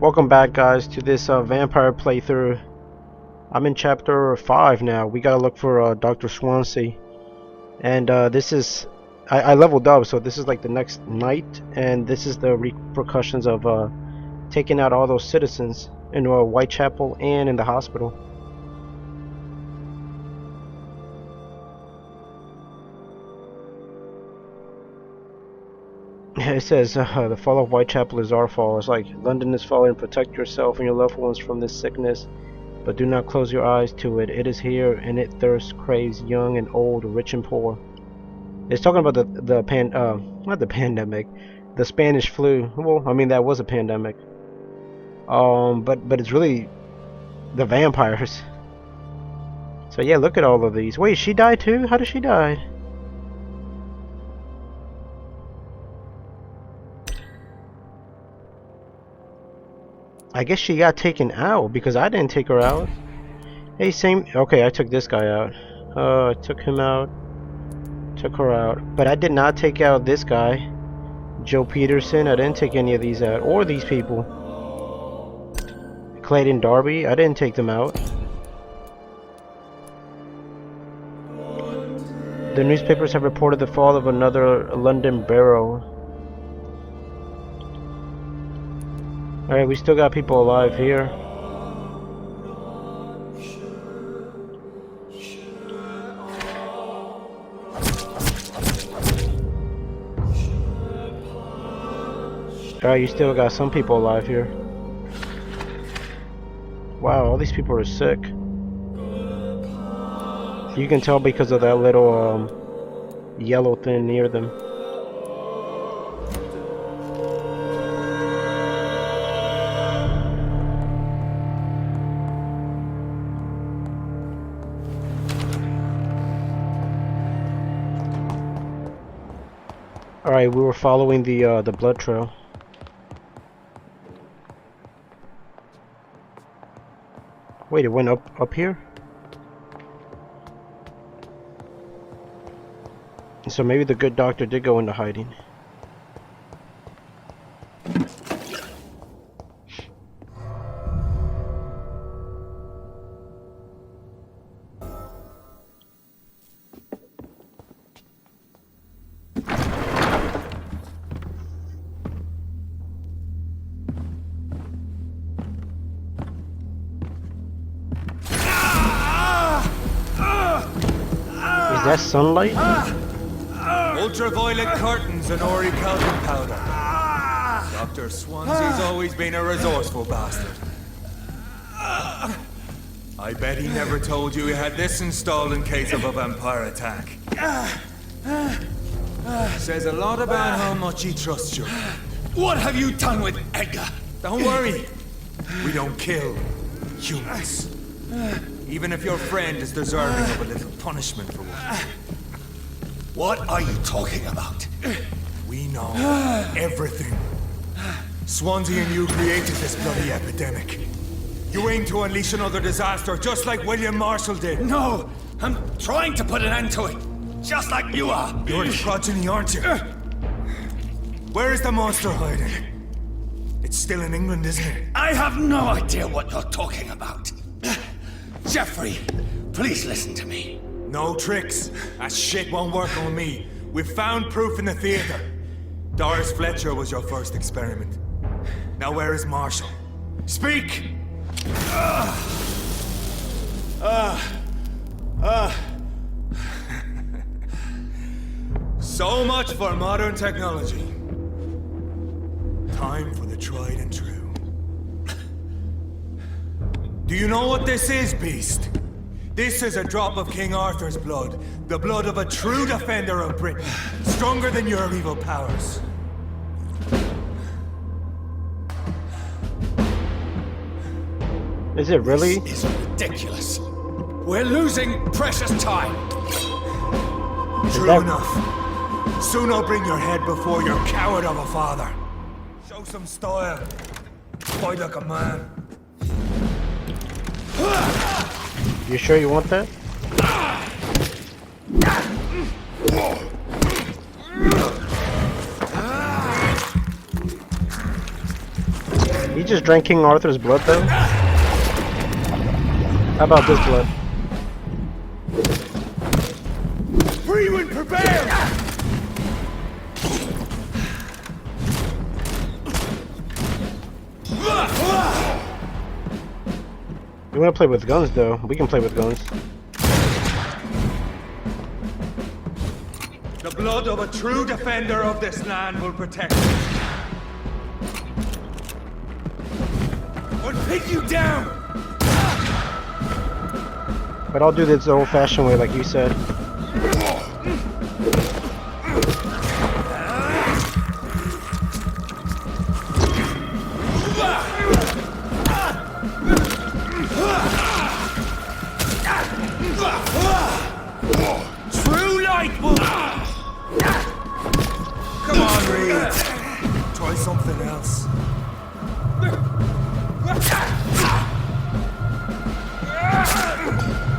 Welcome back, guys, to this vampire playthrough. I'm in chapter 5 now. We gotta look for Dr. Swansea. And this is... I leveled up, so this is like the next night. And this is the repercussions of taking out all those citizens in Whitechapel and in the hospital. It says, the fall of Whitechapel is our fall. It's like, London is falling. Protect yourself and your loved ones from this sickness, but do not close your eyes to it. It is here, and it thirsts, craves young and old, rich and poor. It's talking about not the pandemic, the Spanish flu. Well, I mean, that was a pandemic. But it's really the vampires. So yeah, look at all of these. Wait, she died too? How did she die? I guess she got taken out because I didn't take her out. Hey, same. Okay, I took this guy out. I took him out. Took her out. But I did not take out this guy. Joe Peterson. I didn't take any of these out. Or these people. Clayton Darby. I didn't take them out. The newspapers have reported the fall of another London borough. Alright, we still got people alive here. Alright, you still got some people alive here. Wow, all these people are sick. You can tell because of that little yellow thing near them. Alright, we were following the blood trail. Wait, it went up here? So maybe the good doctor did go into hiding. Is that sunlight? Ultraviolet curtains and orichalcum powder. Dr. Swansea's always been a resourceful bastard. I bet he never told you he had this installed in case of a vampire attack. Says a lot about how much he trusts you. What have you done with Edgar? Don't worry. We don't kill humans. Even if your friend is deserving of a little punishment for one. What are you talking about? We know everything. Swansea and you created this bloody epidemic. You aim to unleash another disaster, just like William Marshall did. No, I'm trying to put an end to it, just like you are. You're the progeny, aren't you? Where is the monster hiding? It's still in England, isn't it? I have no idea what you're talking about. Geoffrey, please listen to me. No tricks. That shit won't work on me. We've found proof in the theater. Doris Fletcher was your first experiment. Now where is Marshall? Speak! So much for modern technology. Time for the tried and true. Do you know what this is, Beast? This is a drop of King Arthur's blood. The blood of a true defender of Britain. Stronger than your evil powers. Is it really? This is ridiculous. We're losing precious time. True enough. Soon I'll bring your head before your coward of a father. Show some style. Fight like a man. You sure you want that? He just drank King Arthur's blood though? How about this blood? Freeman, prepare! You wanna play with guns though? We can play with guns. The blood of a true defender of this land will protect you. I'll pick you down! But I'll do this the old-fashioned way like you said. True light will... Come on, Reed. Try something else.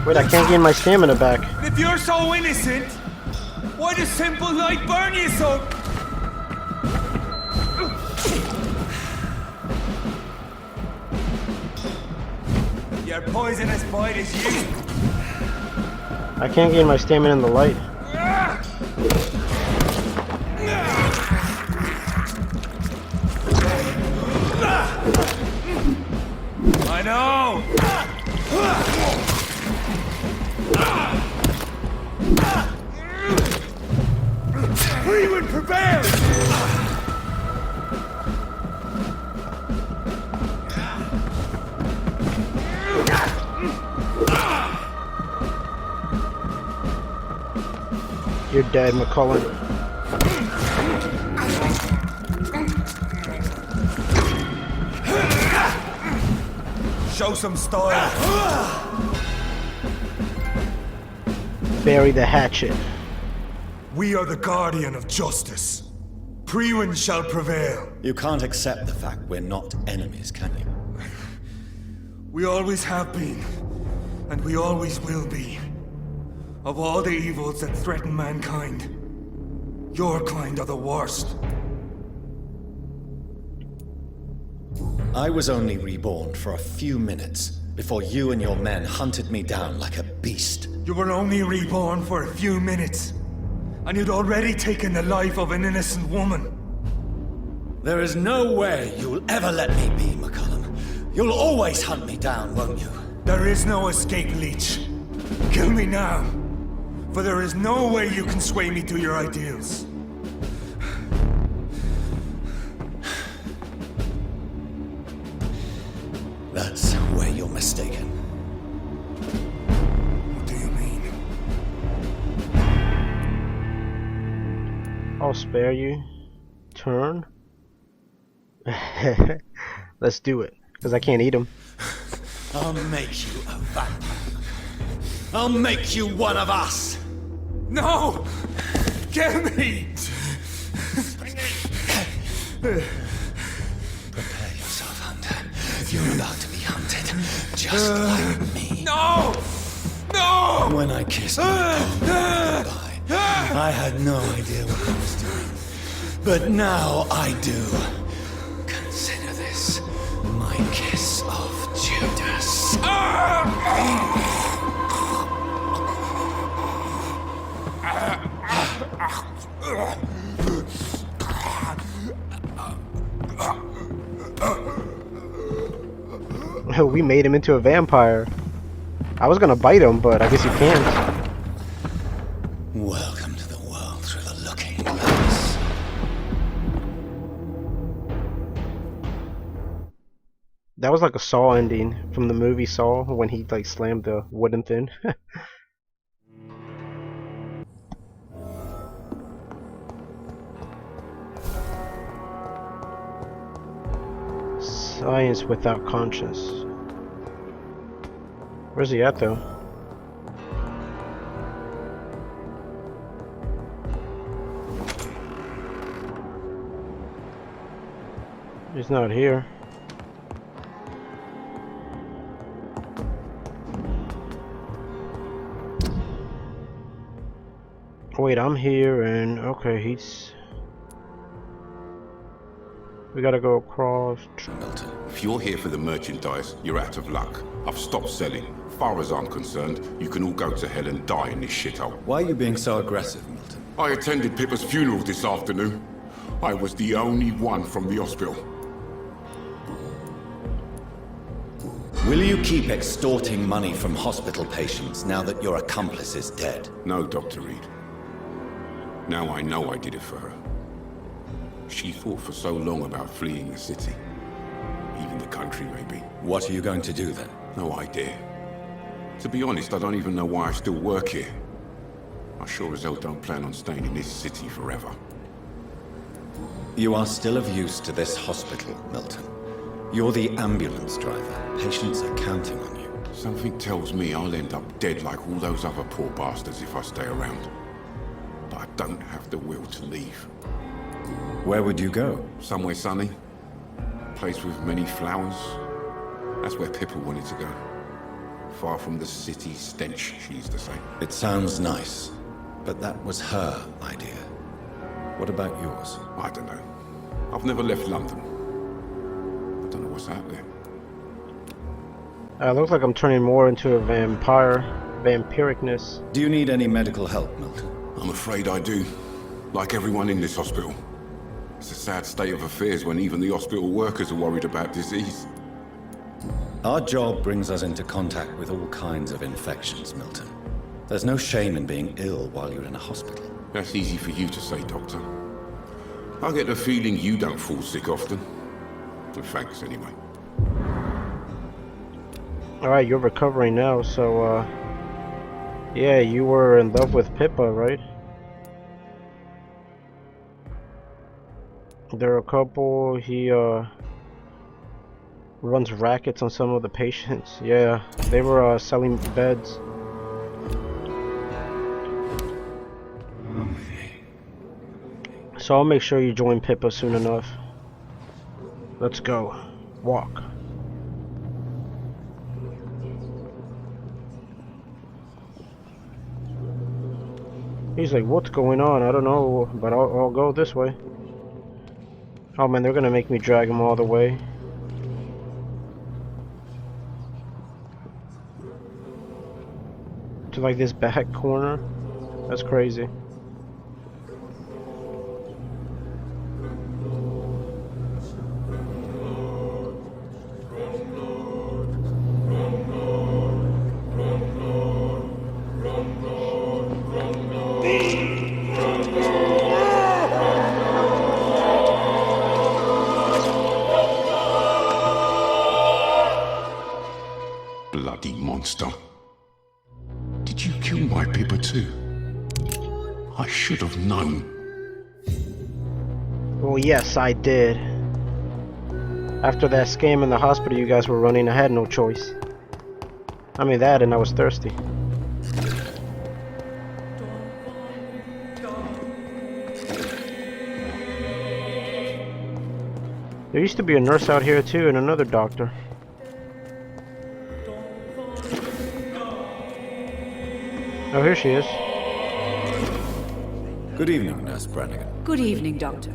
Wait, I can't gain my stamina back. If you're so innocent, why does simple light burn you so... Your poisonous bite is you. I can't gain my stamina in the light. I know! Freeman, prepare! You're dead, McCullum. Show some style. Bury the hatchet. We are the guardian of justice. Priwen shall prevail. You can't accept the fact we're not enemies, can you? We always have been, and we always will be. Of all the evils that threaten mankind, your kind are the worst. I was only reborn for a few minutes before you and your men hunted me down like a beast. You were only reborn for a few minutes, and you'd already taken the life of an innocent woman. There is no way you'll ever let me be, McCullum. You'll always hunt me down, won't you? There is no escape, Leech. Kill me now, for there is no way you can sway me to your ideals. That's where you're mistaken. What do you mean? I'll spare you. Turn. Let's do it, because I can't eat them. I'll make you a vampire. I'll make you one of us. No! Kill me! Prepare yourself, Hunter. You're about to be hunted, just like me. No! No! When I kissed my goodbye, I had no idea what I was doing. But now I do. Consider this my kiss of Judas. We made him into a vampire. I was gonna bite him, but I guess you can't. Welcome to the world through the looking glass. That was like a Saw ending from the movie Saw when he like slammed the wooden thing. Science without conscience. Where's he at though? He's not here. Wait, I'm here and okay, he's... We gotta go across. Milton. If you're here for the merchandise, you're out of luck. I've stopped selling. Far as I'm concerned, you can all go to hell and die in this shithole. Why are you being so aggressive, Milton? I attended Pippa's funeral this afternoon. I was the only one from the hospital. Will you keep extorting money from hospital patients now that your accomplice is dead? No, Dr. Reed. Now I know I did it for her. She thought for so long about fleeing the city. Even the country, maybe. What are you going to do then? No idea. To be honest, I don't even know why I still work here. I sure as hell don't plan on staying in this city forever. You are still of use to this hospital, Milton. You're the ambulance driver. Patients are counting on you. Something tells me I'll end up dead like all those other poor bastards if I stay around. But I don't have the will to leave. Where would you go? Somewhere sunny. Place with many flowers. That's where Pippa wanted to go. Far from the city stench, she used to say. It sounds nice, but that was her idea. What about yours? I don't know. I've never left London. I don't know what's out there. Looks like I'm turning more into a vampire. Vampiricness. Do you need any medical help, Milton? I'm afraid I do. Like everyone in this hospital. It's a sad state of affairs when even the hospital workers are worried about disease. Our job brings us into contact with all kinds of infections, Milton. There's no shame in being ill while you're in a hospital. That's easy for you to say, Doctor. I get the feeling you don't fall sick often. But thanks, anyway. Alright, you're recovering now, so, yeah, you were in love with Pippa, right? They're a couple. He, runs rackets on some of the patients. Yeah, they were, selling beds. So I'll make sure you join Pippa soon enough. Let's go. Walk. He's like, what's going on? I don't know, but I'll go this way. Oh man, they're gonna make me drag him all the way. To like this back corner. That's crazy. Bloody monster. Did you kill my Pippa too? I should have known. Well, yes, I did. After that scam in the hospital you guys were running, I had no choice. I mean that, and I was thirsty. There used to be a nurse out here too, and another doctor. Oh, here she is. Good evening, Nurse Brannigan. Good evening, Doctor.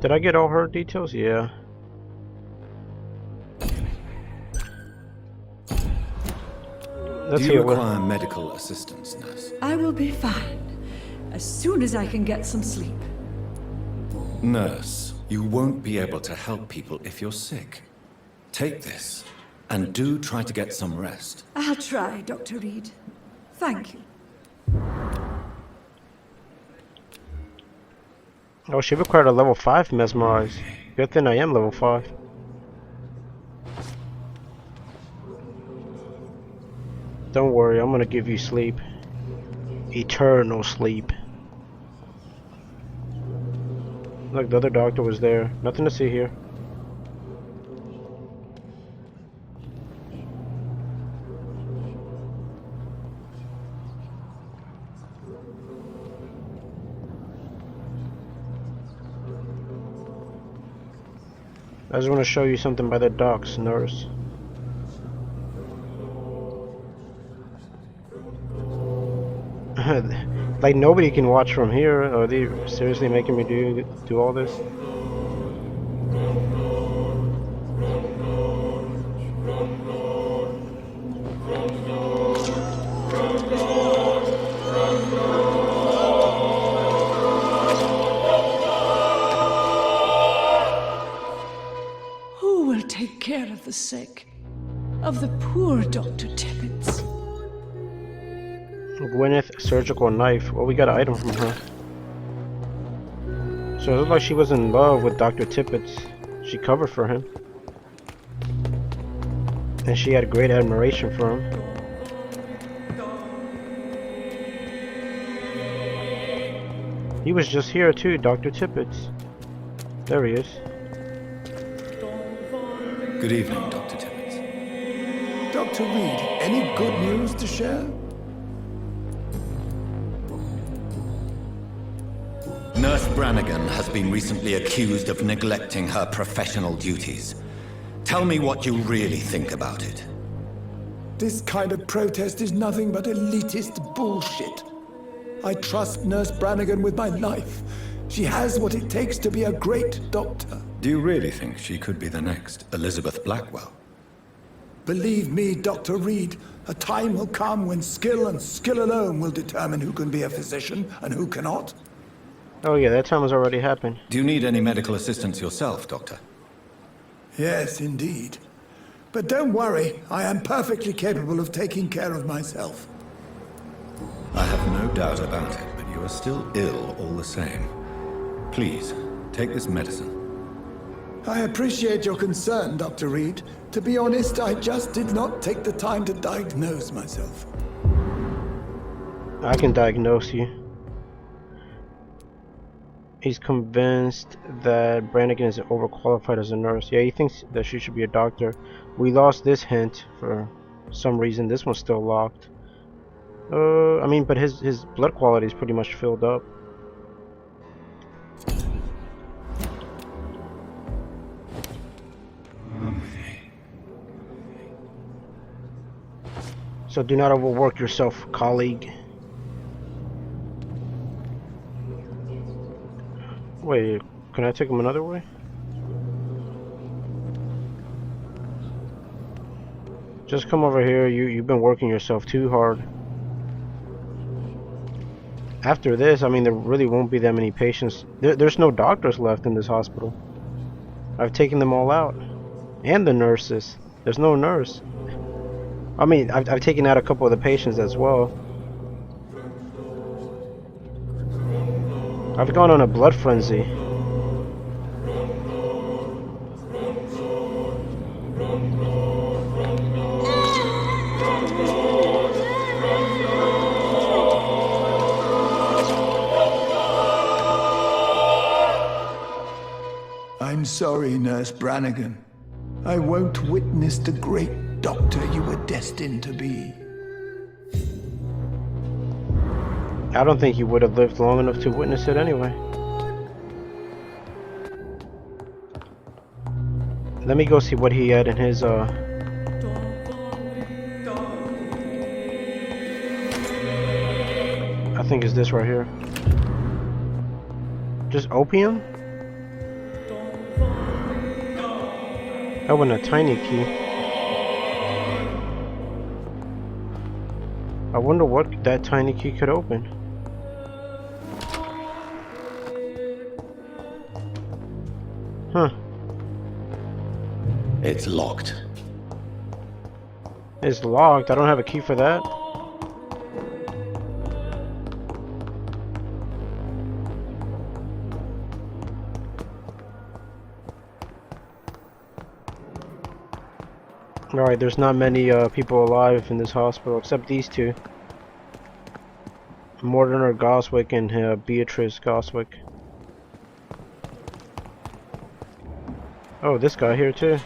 Did I get all her details? Yeah. Let's Do see you what. require medical assistance, Nurse? I will be fine as soon as I can get some sleep. Nurse, you won't be able to help people if you're sick. Take this, and do try to get some rest. I'll try, Dr. Reed. Thank you. Oh, she required a level 5 mesmerize. Good thing I am level 5. Don't worry, I'm gonna give you sleep. Eternal sleep. Look, the other doctor was there. Nothing to see here. I just want to show you something by the docks, nurse. Like, nobody can watch from here. Are they seriously making me do all this? Who will take care of the sick? Of the poor, Dr. Tippett? Gwyneth surgical knife. Well, we got an item from her. So it looked like she was in love with Dr. Tippett. She covered for him. And she had great admiration for him. He was just here too, Dr. Tippett. There he is. Good evening, Dr. Tippett. Dr. Reed, any good news to share? Nurse Brannigan has been recently accused of neglecting her professional duties. Tell me what you really think about it. This kind of protest is nothing but elitist bullshit. I trust Nurse Brannigan with my life. She has what it takes to be a great doctor. Do you really think she could be the next Elizabeth Blackwell? Believe me, Dr. Reed, a time will come when skill and skill alone will determine who can be a physician and who cannot. Oh yeah, that time has already happened. Do you need any medical assistance yourself, Doctor? Yes, indeed. But don't worry, I am perfectly capable of taking care of myself. I have no doubt about it, but you are still ill all the same. Please, take this medicine. I appreciate your concern, Dr. Reed. To be honest, I just did not take the time to diagnose myself. I can diagnose you. He's convinced that Brannigan is overqualified as a nurse. Yeah, he thinks that she should be a doctor. We lost this hint for some reason. This one's still locked. I mean, but his blood quality is pretty much filled up. So do not overwork yourself, colleague. Wait, can I take him another way? Just come over here. You've been working yourself too hard. After this, I mean, there really won't be that many patients. There's no doctors left in this hospital. I've taken them all out. And the nurses. There's no nurse. I mean, I've taken out a couple of the patients as well. I've gone on a blood frenzy. I'm sorry, Nurse Brannigan. I won't witness the great doctor you were destined to be. I don't think you would have lived long enough to witness it anyway. Let me go see what he had in his I think it's this right here. Just opium? Oh, and a tiny key. I wonder what that tiny key could open. Huh. It's locked. It's locked. I don't have a key for that. Alright, there's not many people alive in this hospital except these two. Mortimer Goswick and Beatrice Goswick. Oh, this guy here too.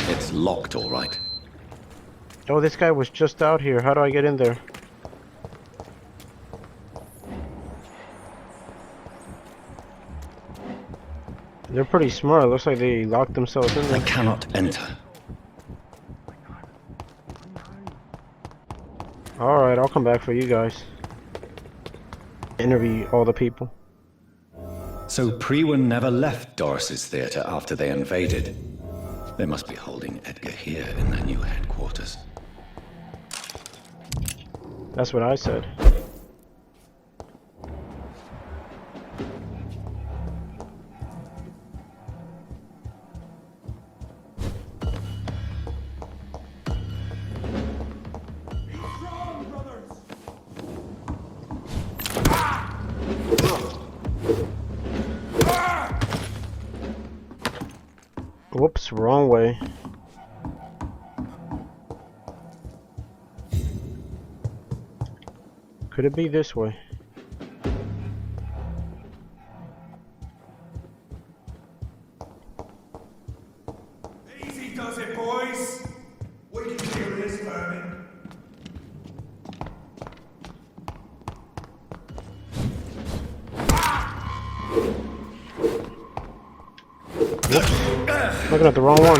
It's locked, all right. Oh, this guy was just out here. How do I get in there? They're pretty smart. It looks like they locked themselves in I there. cannot enter. Alright, I'll come back for you guys. Interview all the people. So Priwen never left Doris's theatre after they invaded. They must be holding Edgar here in their new headquarters. That's what I said. Whoops, wrong way. Could it be this way? Easy does it, boys. We can deal this vermin. Looking at the wrong one.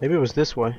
Maybe it was this way.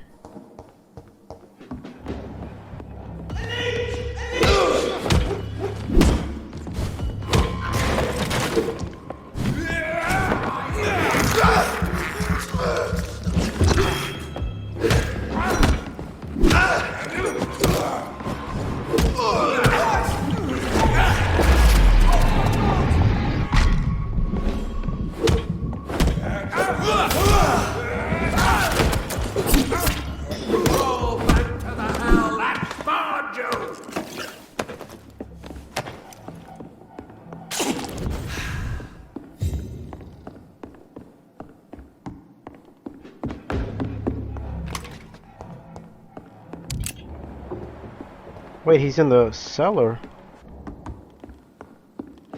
Wait, he's in the cellar.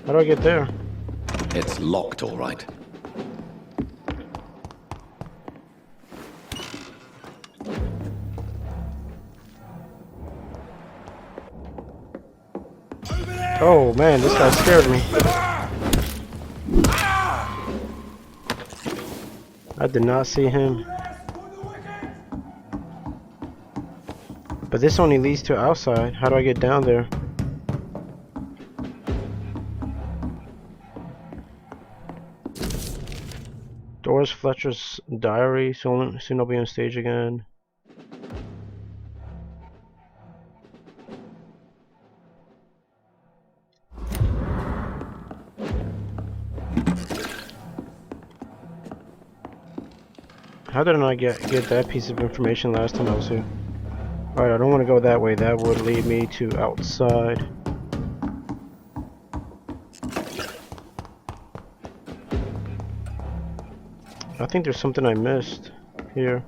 How do I get there? It's locked, all right. Oh man, this guy scared me. I did not see him. But this only leads to outside. How do I get down there? Doris Fletcher's diary. Soon I'll be on stage again. How did I not get that piece of information last time I was here? Alright, I don't want to go that way. That would lead me to outside. I think there's something I missed here.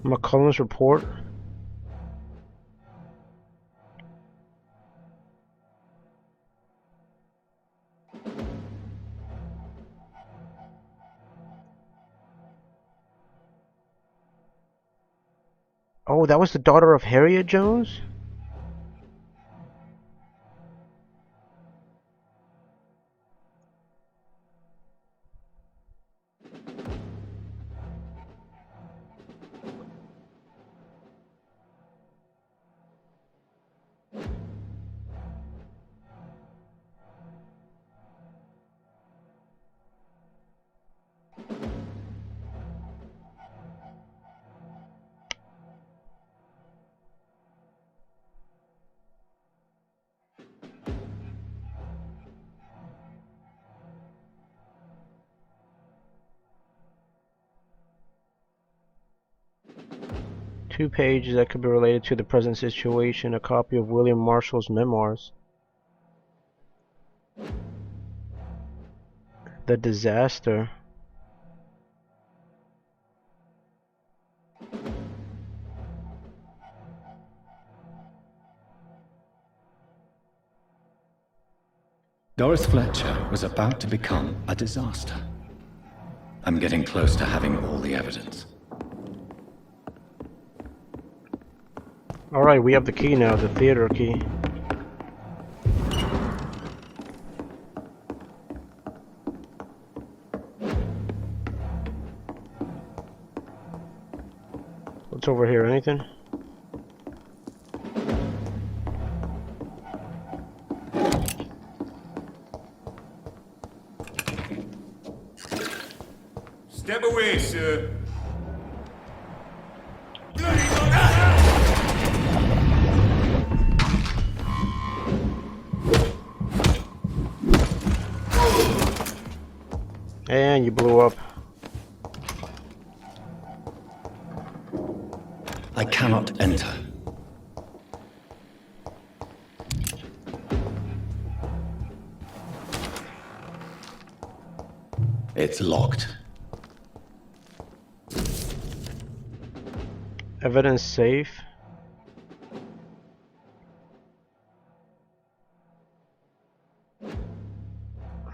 McCullum's report. Oh, that was the daughter of Harriet Jones? Two pages that could be related to the present situation. A copy of William Marshall's memoirs. The disaster. Doris Fletcher was about to become a disaster. I'm getting close to having all the evidence. Alright, we have the key now, the theater key. What's over here, anything? Step away, sir. And you blew up. I cannot enter. It's locked. Evidence safe.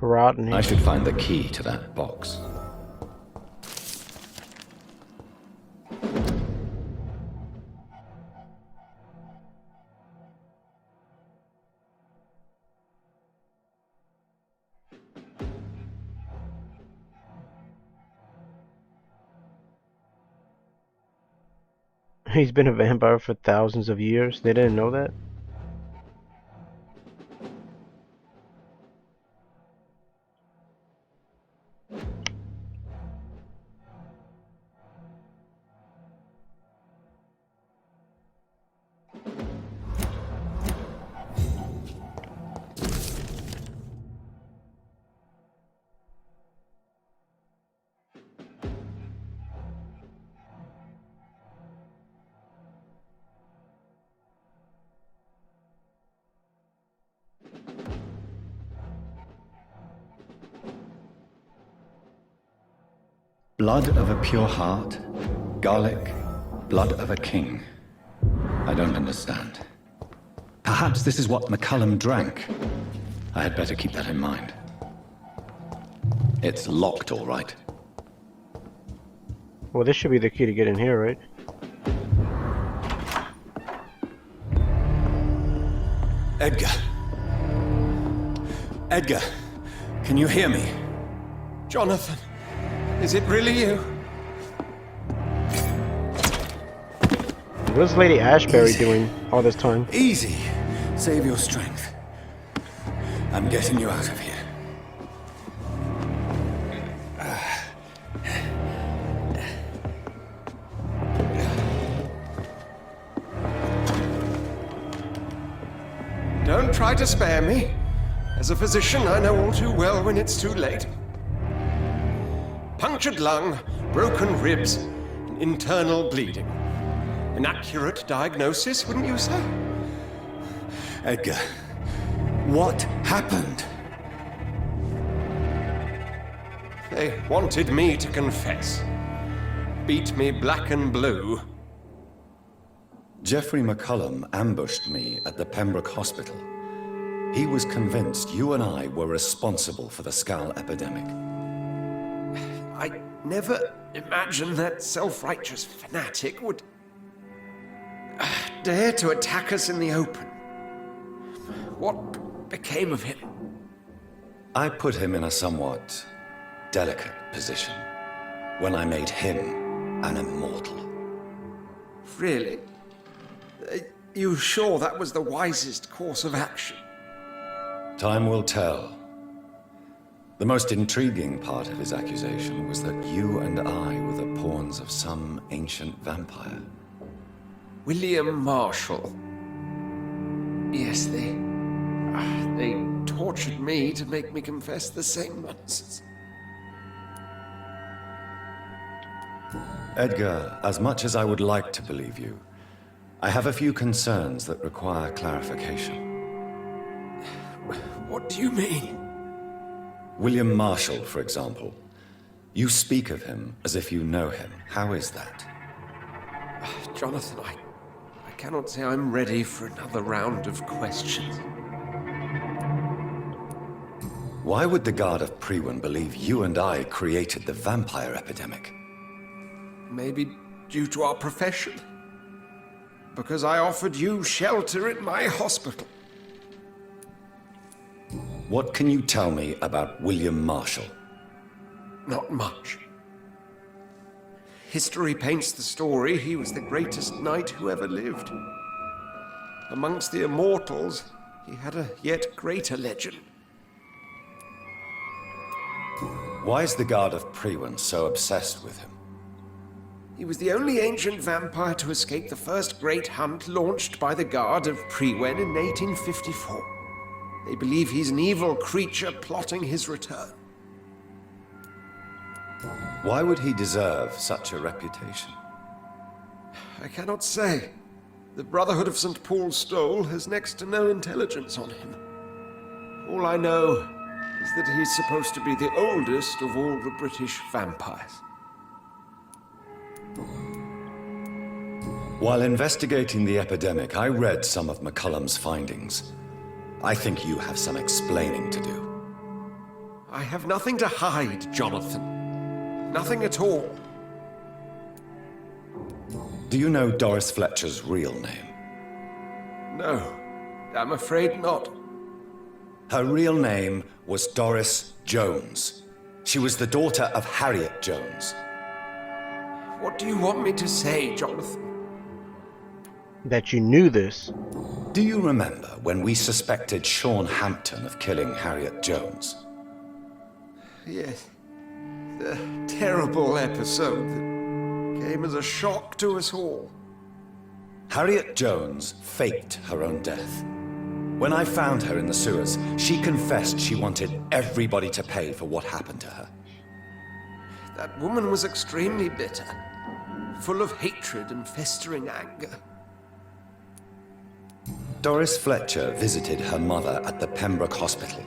Rotten. I should find the key to that box. He's been a vampire for thousands of years. They didn't know that? Blood of a pure heart, garlic, blood of a king. I don't understand. Perhaps this is what McCullum drank. I had better keep that in mind. It's locked, all right. Well, this should be the key to get in here, right? Edgar. Edgar, can you hear me? Johnathan, is it really you? What's Lady Ashbury doing all this time? Easy. Save your strength. I'm getting you out of here. Don't try to spare me. As a physician, I know all too well when it's too late. Punctured lung, broken ribs, and internal bleeding. An accurate diagnosis, wouldn't you say? Edgar, what happened? They wanted me to confess. Beat me black and blue. Geoffrey McCullum ambushed me at the Pembroke Hospital. He was convinced you and I were responsible for the Skull epidemic. I never imagined that self-righteous fanatic would dare to attack us in the open. What became of him? I put him in a somewhat delicate position when I made him an immortal. Really? You sure that was the wisest course of action? Time will tell. The most intriguing part of his accusation was that you and I were the pawns of some ancient vampire. William Marshall. Yes, they tortured me to make me confess the same nonsense. Edgar, as much as I would like to believe you, I have a few concerns that require clarification. What do you mean? William Marshall, for example. You speak of him as if you know him. How is that? Johnathan, I cannot say I'm ready for another round of questions. Why would the Guard of Priwen believe you and I created the vampire epidemic? Maybe due to our profession. Because I offered you shelter in my hospital. What can you tell me about William Marshall? Not much. History paints the story he was the greatest knight who ever lived. Amongst the immortals, he had a yet greater legend. Why is the Guard of Priwen so obsessed with him? He was the only ancient vampire to escape the first great hunt launched by the Guard of Priwen in 1854. They believe he's an evil creature plotting his return. Why would he deserve such a reputation? I cannot say. The Brotherhood of St. Paul's Stole has next to no intelligence on him. All I know is that he's supposed to be the oldest of all the British vampires. While investigating the epidemic, I read some of McCullum's findings. I think you have some explaining to do. I have nothing to hide, Johnathan. Nothing at all. Do you know Doris Fletcher's real name? No, I'm afraid not. Her real name was Doris Jones. She was the daughter of Harriet Jones. What do you want me to say, Johnathan? That you knew this. Do you remember when we suspected Sean Hampton of killing Harriet Jones? Yes. The terrible episode that came as a shock to us all. Harriet Jones faked her own death. When I found her in the sewers, she confessed she wanted everybody to pay for what happened to her. That woman was extremely bitter, full of hatred and festering anger. Doris Fletcher visited her mother at the Pembroke Hospital.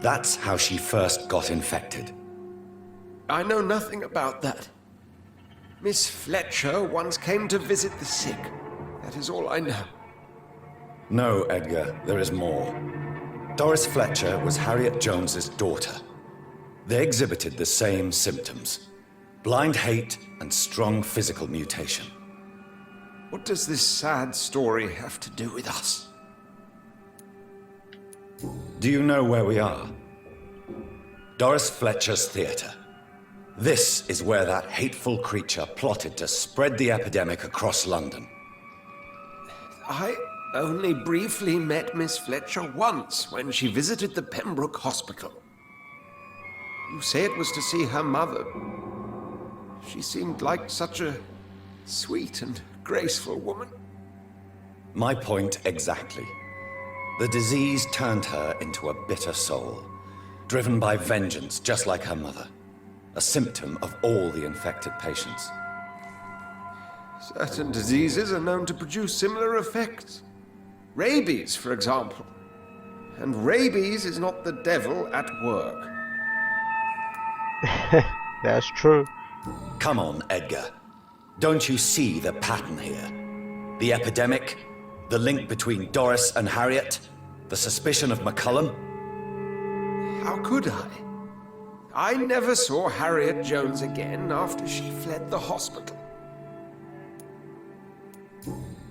That's how she first got infected. I know nothing about that. Miss Fletcher once came to visit the sick. That is all I know. No, Edgar, there is more. Doris Fletcher was Harriet Jones's daughter. They exhibited the same symptoms: blind hate and strong physical mutation. What does this sad story have to do with us? Do you know where we are? Doris Fletcher's theater. This is where that hateful creature plotted to spread the epidemic across London. I only briefly met Miss Fletcher once when she visited the Pembroke Hospital. You say it was to see her mother. She seemed like such a sweet and graceful woman. My point exactly. The disease turned her into a bitter soul, driven by vengeance just like her mother. A symptom of all the infected patients. Certain diseases are known to produce similar effects. Rabies, for example. And rabies is not the devil at work. That's true. Come on, Edgar. Don't you see the pattern here? The epidemic, the link between Doris and Harriet, the suspicion of McCullum? How could I? I never saw Harriet Jones again after she fled the hospital.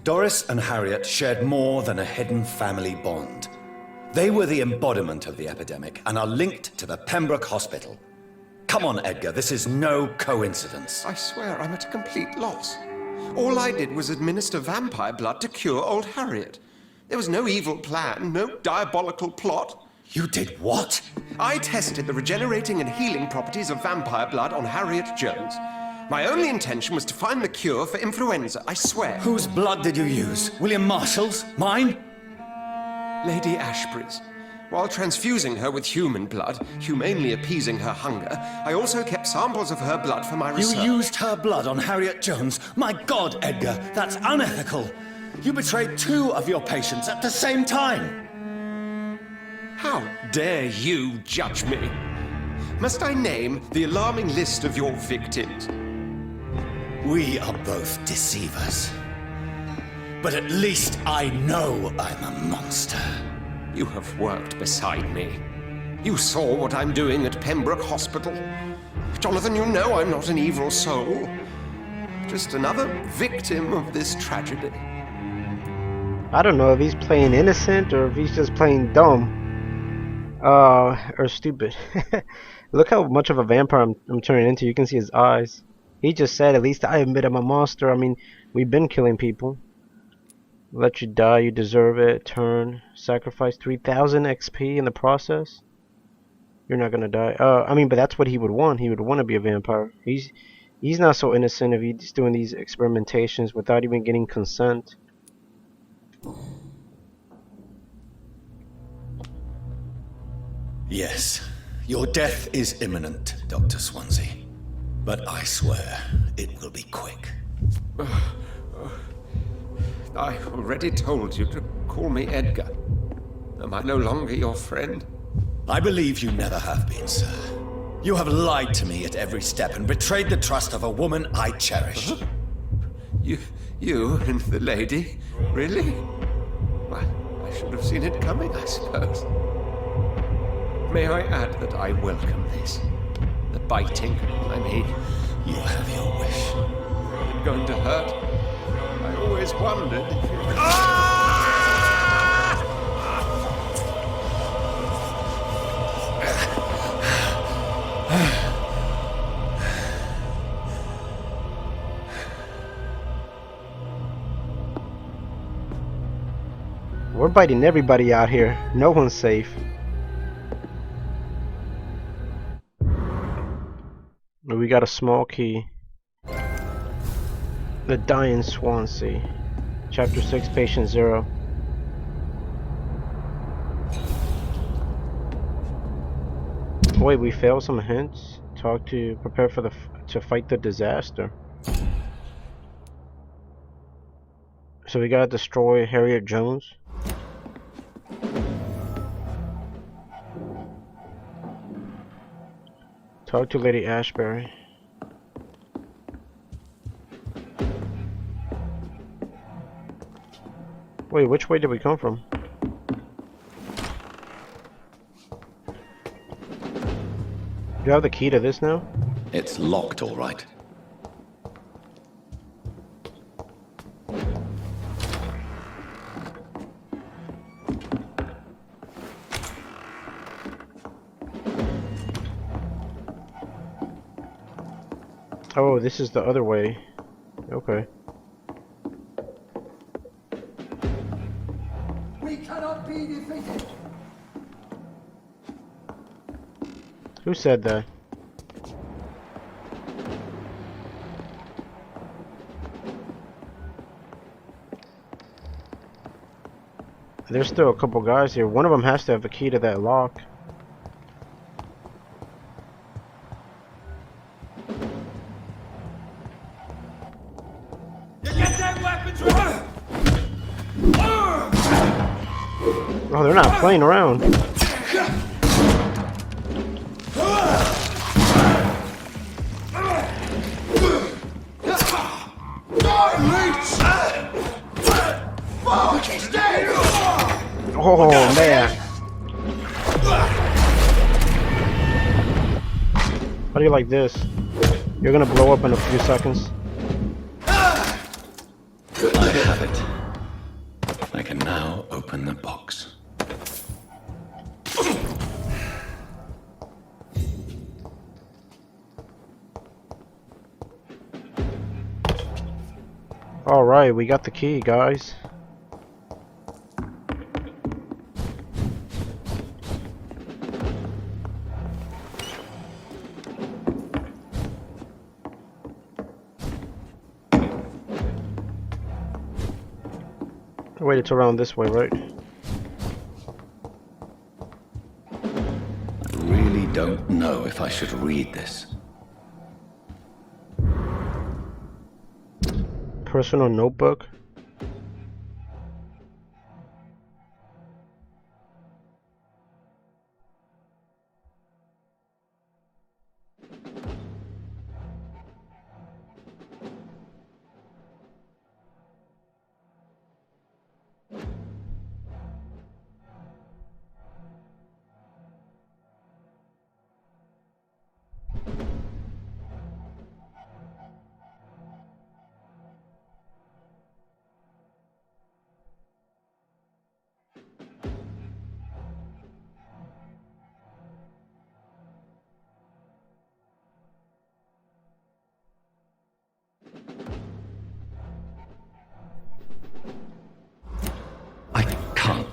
Doris and Harriet shared more than a hidden family bond. They were the embodiment of the epidemic and are linked to the Pembroke Hospital. Come on, Edgar, this is no coincidence. I swear I'm at a complete loss. All I did was administer vampire blood to cure old Harriet. There was no evil plan, no diabolical plot. You did what? I tested the regenerating and healing properties of vampire blood on Harriet Jones. My only intention was to find the cure for influenza, I swear. Whose blood did you use? William Marshall's? Mine? Lady Ashbury's. While transfusing her with human blood, humanely appeasing her hunger, I also kept samples of her blood for my research. You used her blood on Harriet Jones? My God, Edgar, that's unethical. You betrayed 2 of your patients at the same time. How dare you judge me? Must I name the alarming list of your victims? We are both deceivers. But at least I know I'm a monster. You have worked beside me. You saw what I'm doing at Pembroke Hospital. Johnathan, you know I'm not an evil soul. Just another victim of this tragedy. I don't know if he's playing innocent or if he's just playing dumb. Or stupid. Look how much of a vampire I'm turning into. You can see his eyes. He just said, at least I admit I'm a monster. I mean, we've been killing people. Let you die, you deserve it. Turn. Sacrifice 3000 XP in the process. You're not gonna die. I mean, but that's what he would want. He would want to be a vampire. He's not so innocent if he's doing these experimentations without even getting consent. Yes, your death is imminent, Dr. Swansea. But I swear, it will be quick. I already told you to call me Edgar. Am I no longer your friend? I believe you never have been, sir. You have lied to me at every step and betrayed the trust of a woman I cherish. You and the lady? Really? Well, I should have seen it coming, I suppose. May I add that I welcome this? The biting, I mean. You have your wish. Is it going to hurt? I always wondered if it... We're biting everybody out here. No one's safe. We got a small key. The Dying Swansea. Chapter 6, Patient 0. Wait, we failed some hints? Talk to... Prepare for to fight the disaster. So we gotta destroy Harriet Jones. Talk to Lady Ashbury. Wait, which way did we come from? Do you have the key to this now? It's locked, all right. Oh, this is the other way. Okay. We cannot be defeated. Who said that? There's still a couple guys here. One of them has to have the key to that lock. Oh, they're not playing around. Oh man. How do you like this? You're gonna blow up in a few seconds. I have it. I can now open the box. Alright, we got the key, guys. Wait, it's around this way, right? I really don't know if I should read this. Personal notebook.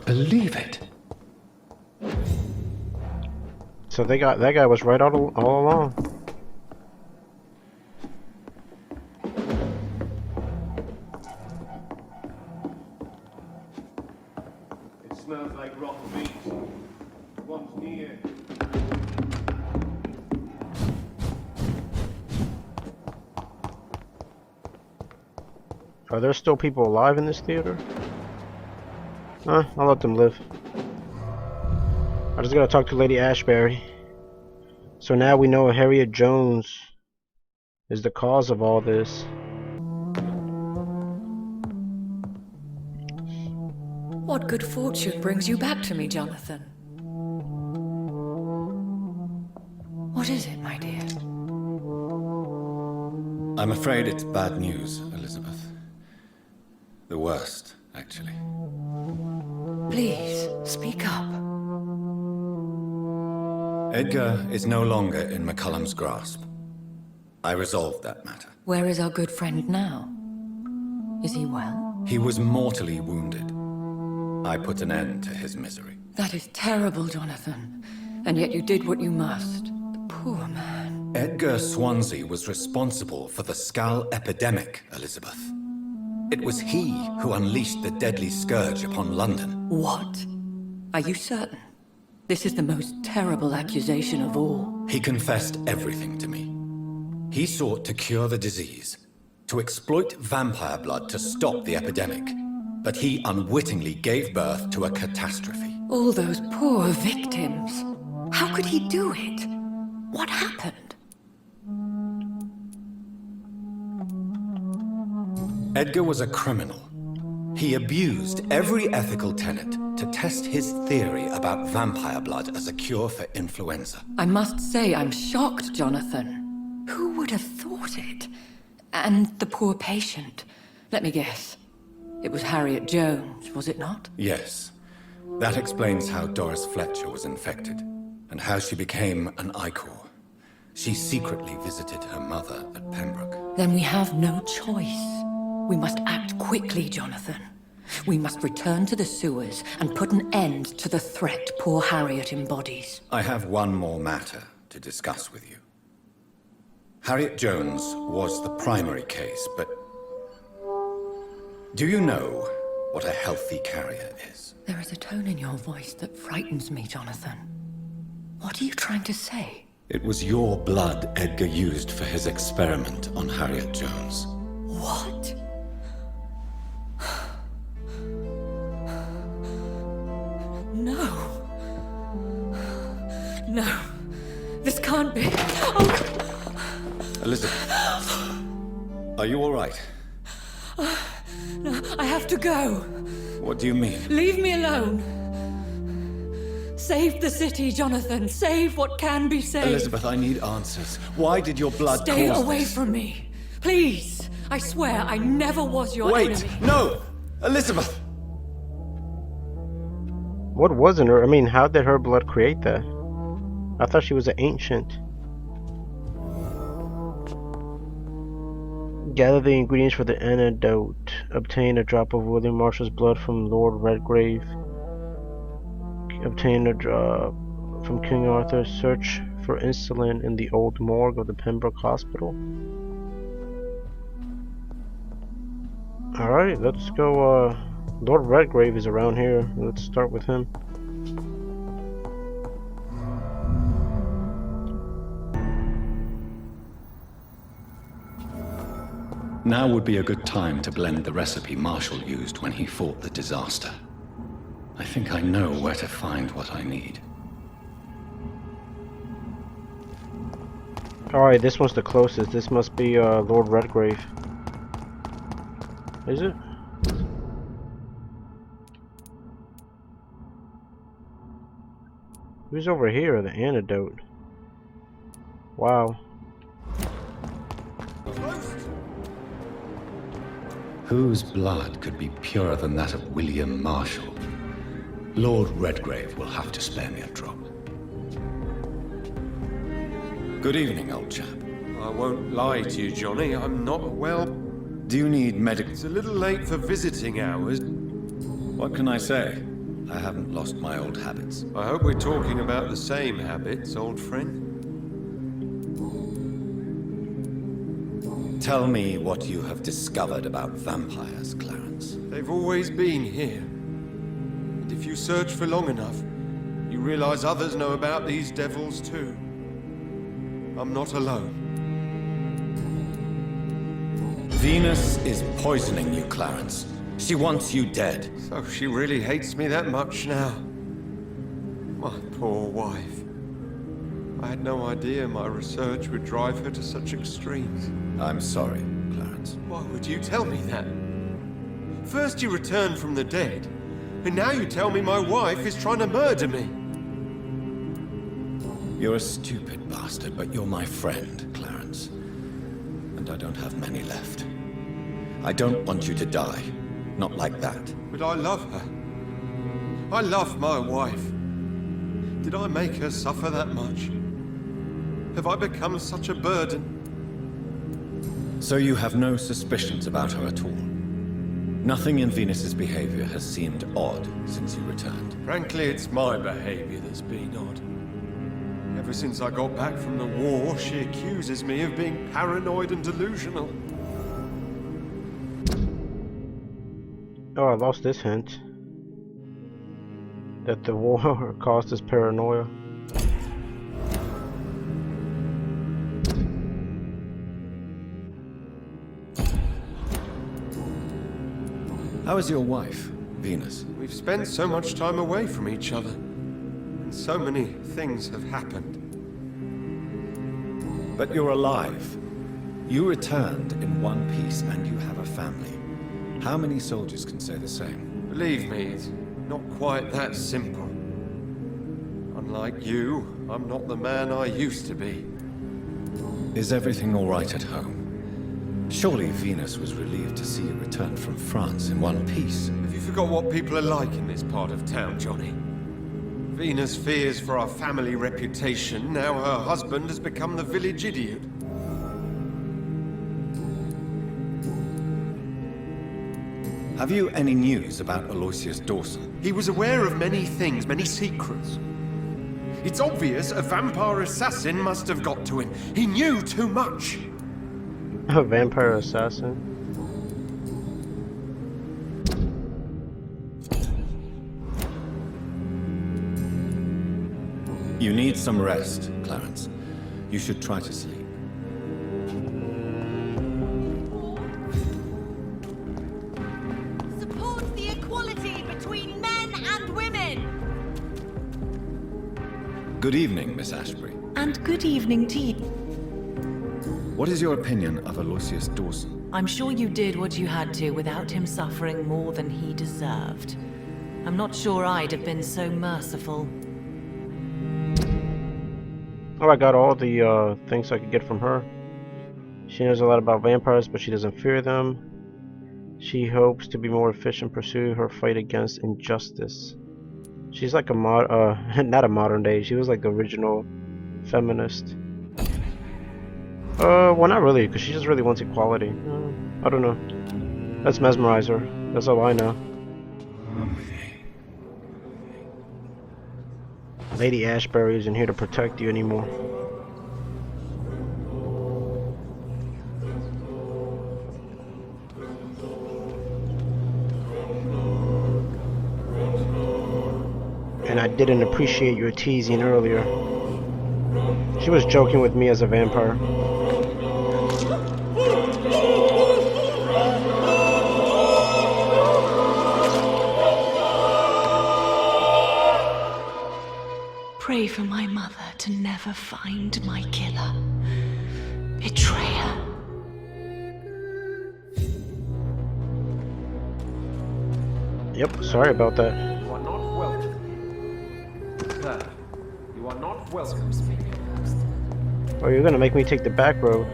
believe it. So that guy was right all along. It smells like rotten meat. One's near. Are there still people alive in this theater? I'll let them live. I just gotta talk to Lady Ashbury. So now we know Harriet Jones is the cause of all this. What good fortune brings you back to me, Johnathan? What is it, my dear? I'm afraid it's bad news, Elizabeth. The worst, actually. Please, speak up. Edgar is no longer in McCullum's grasp. I resolved that matter. Where is our good friend now? Is he well? He was mortally wounded. I put an end to his misery. That is terrible, Johnathan. And yet you did what you must. The poor man. Edgar Swansea was responsible for the Skull epidemic, Elizabeth. It was he who unleashed the deadly scourge upon London. What? Are you certain? This is the most terrible accusation of all. He confessed everything to me. He sought to cure the disease, to exploit vampire blood to stop the epidemic. But he unwittingly gave birth to a catastrophe. All those poor victims. How could he do it? What happened? Edgar was a criminal. He abused every ethical tenet to test his theory about vampire blood as a cure for influenza. I must say I'm shocked, Johnathan. Who would have thought it? And the poor patient. Let me guess. It was Harriet Jones, was it not? Yes. That explains how Doris Fletcher was infected, and how she became an Ichor. She secretly visited her mother at Pembroke. Then we have no choice. We must act quickly, Johnathan. We must return to the sewers and put an end to the threat poor Harriet embodies. I have one more matter to discuss with you. Harriet Jones was the primary case, but do you know what a healthy carrier is? There is a tone in your voice that frightens me, Johnathan. What are you trying to say? It was your blood Edgar used for his experiment on Harriet Jones. What? No. No. This can't be. Oh. Elizabeth, are you all right? No, I have to go. What do you mean? Leave me alone. Save the city, Johnathan. Save what can be saved. Elizabeth, I need answers. Why did your blood Stay cause away this? from me. Please. I swear I never was your enemy. Wait! No! Elizabeth! What was in her? I mean, how did her blood create that? I thought she was an ancient. Gather the ingredients for the antidote. Obtain a drop of William Marshall's blood from Lord Redgrave. Obtain a drop from King Arthur. Search for insulin in the old morgue of the Pembroke Hospital. Alright, let's go. Lord Redgrave is around here. Let's start with him. Now would be a good time to blend the recipe Marshall used when he fought the disaster. I think I know where to find what I need. Alright, this one's the closest. This must be Lord Redgrave. Is it? Who's over here? The antidote. Wow. Whose blood could be purer than that of William Marshall? Lord Redgrave will have to spare me a drop. Good evening, old chap. I won't lie to you, Johnny. I'm not well. Do you need medical? It's a little late for visiting hours. What can I say? I haven't lost my old habits. I hope we're talking about the same habits, old friend. Tell me what you have discovered about vampires, Clarence. They've always been here. And if you search for long enough, you realize others know about these devils too. I'm not alone. Venus is poisoning you, Clarence. She wants you dead. So she really hates me that much now. My poor wife. I had no idea my research would drive her to such extremes. I'm sorry, Clarence. Why would you tell me that? First you returned from the dead, and now you tell me my wife is trying to murder me. You're a stupid bastard, but you're my friend, Clarence. And I don't have many left. I don't want you to die. Not like that. But I love her. I love my wife. Did I make her suffer that much? Have I become such a burden? So you have no suspicions about her at all? Nothing in Venus's behavior has seemed odd since you returned? Frankly, it's my behavior that's been odd. Ever since I got back from the war, she accuses me of being paranoid and delusional. Oh, I lost this hint. That the war caused his paranoia. How is your wife, Venus? We've spent so much time away from each other. And so many things have happened. But you're alive. You returned in one piece and you have a family. How many soldiers can say the same? Believe me, it's not quite that simple. Unlike you, I'm not the man I used to be. Is everything all right at home? Surely Venus was relieved to see you return from France in one piece. Have you forgot what people are like in this part of town, Johnny? Venus fears for our family reputation. Now her husband has become the village idiot. Have you any news about Aloysius Dawson? He was aware of many things, many secrets. It's obvious a vampire assassin must have got to him. He knew too much. A vampire assassin? You need some rest, Clarence. You should try to sleep. Support the equality between men and women! Good evening, Miss Ashbury. And good evening to you. What is your opinion of Aloysius Dawson? I'm sure you did what you had to without him suffering more than he deserved. I'm not sure I'd have been so merciful. Oh, I got all the things I could get from her. She knows a lot about vampires, but she doesn't fear them. She hopes to be more efficient, pursue her fight against injustice. She's like a not a modern day. She was like the original feminist. Well, not really, because she just really wants equality. I don't know. Let's mesmerize her. That's all I know. Lady Ashbury isn't here to protect you anymore. And I didn't appreciate your teasing earlier. She was joking with me as a vampire. Pray for my mother to never find my killer. Betrayer. Yep, sorry about that. You are not welcome. Sir, you are not welcome speaking. Oh, you're gonna make me take the back road.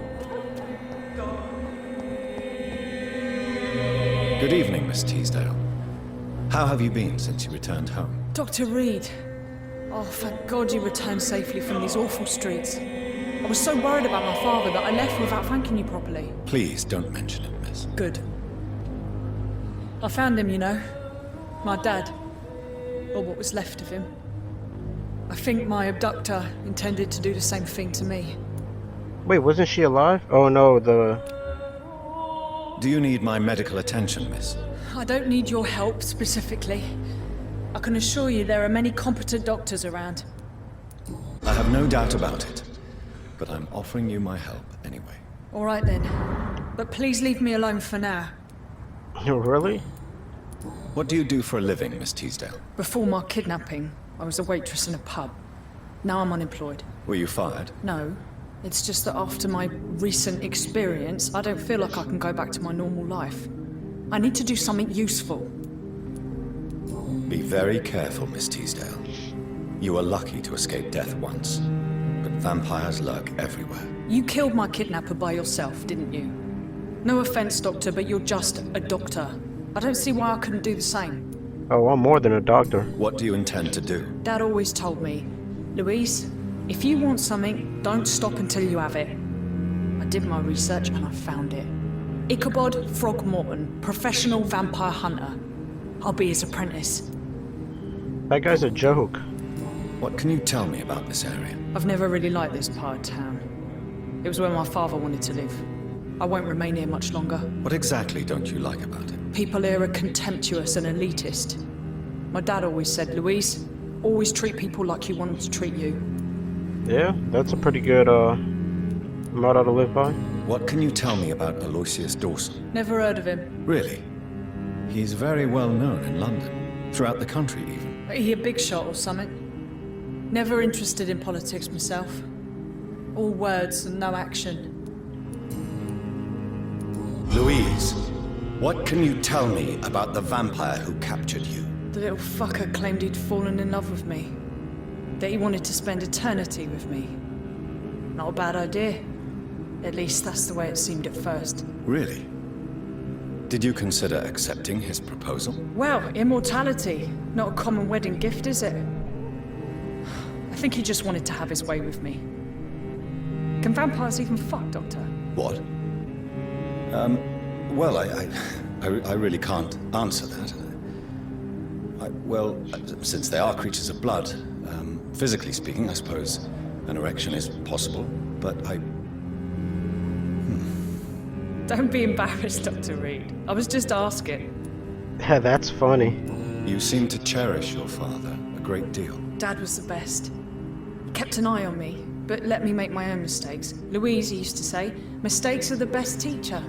Good evening, Miss Teasdale. How have you been since you returned home? Dr. Reed. Oh, thank God you returned safely from these awful streets. I was so worried about my father that I left without thanking you properly. Please don't mention it, miss. Good. I found him, you know. My dad. Or what was left of him. I think my abductor intended to do the same thing to me. Wait, wasn't she alive? Oh no, Do you need my medical attention, miss? I don't need your help specifically. I can assure you there are many competent doctors around. I have no doubt about it, but I'm offering you my help anyway. All right then, but please leave me alone for now. Really? What do you do for a living, Miss Teasdale? Before my kidnapping, I was a waitress in a pub. Now I'm unemployed. Were you fired? No, it's just that after my recent experience, I don't feel like I can go back to my normal life. I need to do something useful. Be very careful, Miss Teasdale. You were lucky to escape death once, but vampires lurk everywhere. You killed my kidnapper by yourself, didn't you? No offense, Doctor, but you're just a doctor. I don't see why I couldn't do the same. Oh, I'm more than a doctor. What do you intend to do? Dad always told me, Louise, if you want something, don't stop until you have it. I did my research and I found it. Ichabod Throgmorton, professional vampire hunter. I'll be his apprentice. That guy's a joke. What can you tell me about this area? I've never really liked this part of town. It was where my father wanted to live. I won't remain here much longer. What exactly don't you like about it? People here are contemptuous and elitist. My dad always said, Louise, always treat people like you want them to treat you. Yeah, that's a pretty good motto to live by. What can you tell me about Aloysius Dawson? Never heard of him. Really? He's very well known in London, throughout the country even. He a big shot or something? Never interested in politics myself. All words and no action. Louise, what can you tell me about the vampire who captured you? The little fucker claimed he'd fallen in love with me. That he wanted to spend eternity with me. Not a bad idea. At least that's the way it seemed at first. Really? Did you consider accepting his proposal? Well, immortality. Not a common wedding gift, is it? I think he just wanted to have his way with me. Can vampires even fuck, Doctor? What? Well, I really can't answer that. Well, since they are creatures of blood, physically speaking, I suppose an erection is possible, but Don't be embarrassed, Dr. Reed. I was just asking. Yeah, that's funny. You seem to cherish your father a great deal. Dad was the best. He kept an eye on me, but let me make my own mistakes. Louise used to say, mistakes are the best teacher.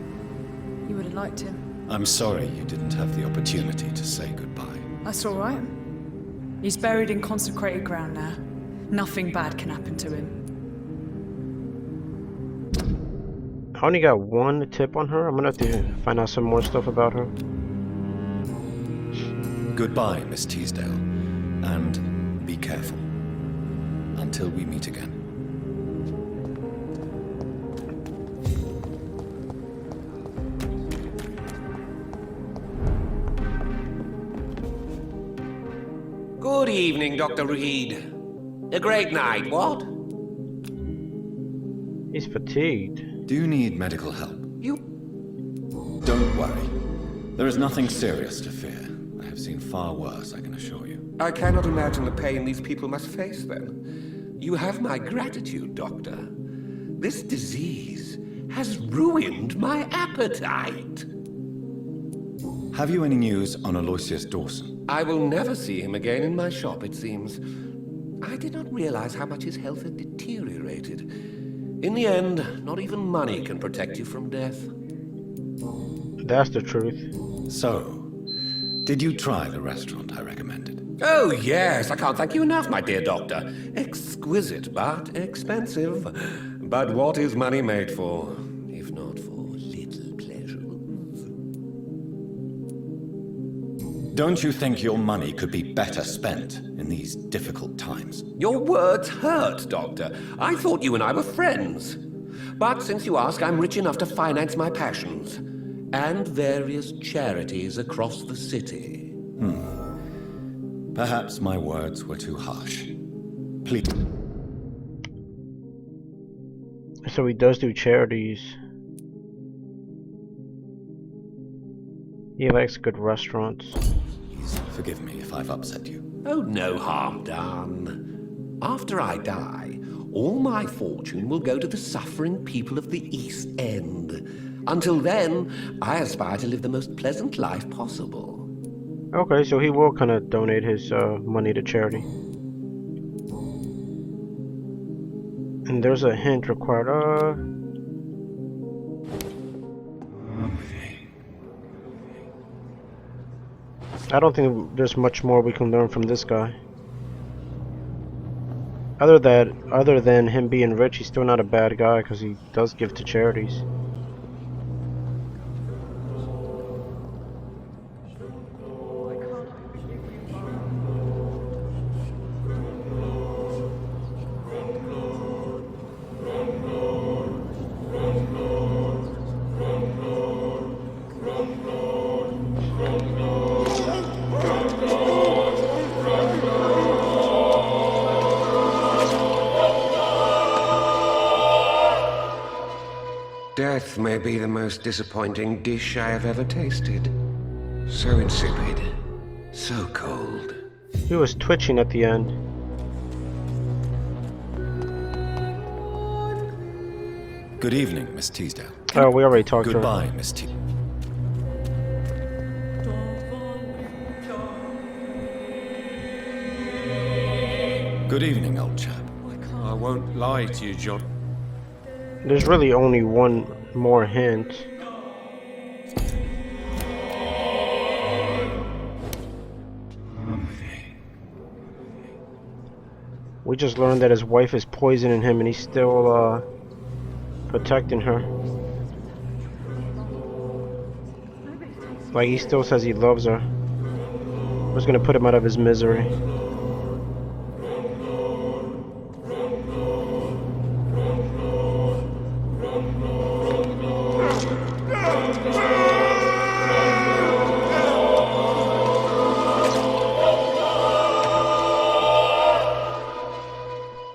You would have liked him. I'm sorry you didn't have the opportunity to say goodbye. That's all right. He's buried in consecrated ground now. Nothing bad can happen to him. I only got one tip on her. I'm gonna have to find out some more stuff about her. Goodbye, Miss Teasdale, and be careful. Until we meet again. Good evening, Dr. Reed. A great night, what? He's fatigued. Do you need medical help? You... Don't worry. There is nothing serious to fear. I have seen far worse, I can assure you. I cannot imagine the pain these people must face, then. You have my gratitude, Doctor. This disease has ruined my appetite. Have you any news on Aloysius Dawson? I will never see him again in my shop, it seems. I did not realize how much his health had deteriorated. In the end, not even money can protect you from death. That's the truth. So, did you try the restaurant I recommended? Oh, yes. I can't thank you enough, my dear doctor. Exquisite, but expensive. But what is money made for, if not for little pleasures? Don't you think your money could be better spent in these difficult times? Your words hurt, Doctor. I thought you and I were friends. But since you ask, I'm rich enough to finance my passions. And various charities across the city. Perhaps my words were too harsh. Please. So he does do charities. He likes good restaurants. Please forgive me if I've upset you. Oh, no harm done. After I die, all my fortune will go to the suffering people of the East End. Until then, I aspire to live the most pleasant life possible. Okay, so he will kind of donate his money to charity. And there's a hint required. I don't think there's much more we can learn from this guy. Other than him being rich, he's still not a bad guy because he does give to charities. Death may be the most disappointing dish I have ever tasted. So insipid. So cold. He was twitching at the end. Good evening, Miss Teasdale. Oh, we already talked to her. Goodbye, Miss T. Good evening, old chap. I won't lie to you, John. There's really only one more hint. We just learned that his wife is poisoning him and he's still protecting her. Like, he still says he loves her. What's gonna put him out of his misery?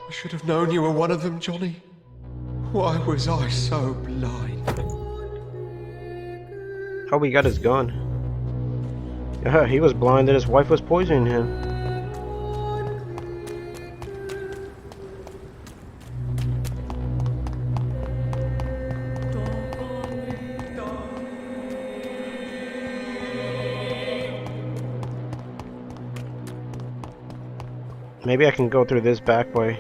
I should have known you were one of them, Johnny. Why was I so blind? Oh, we got his gun. Yeah, he was blind that his wife was poisoning him. Maybe I can go through this back way.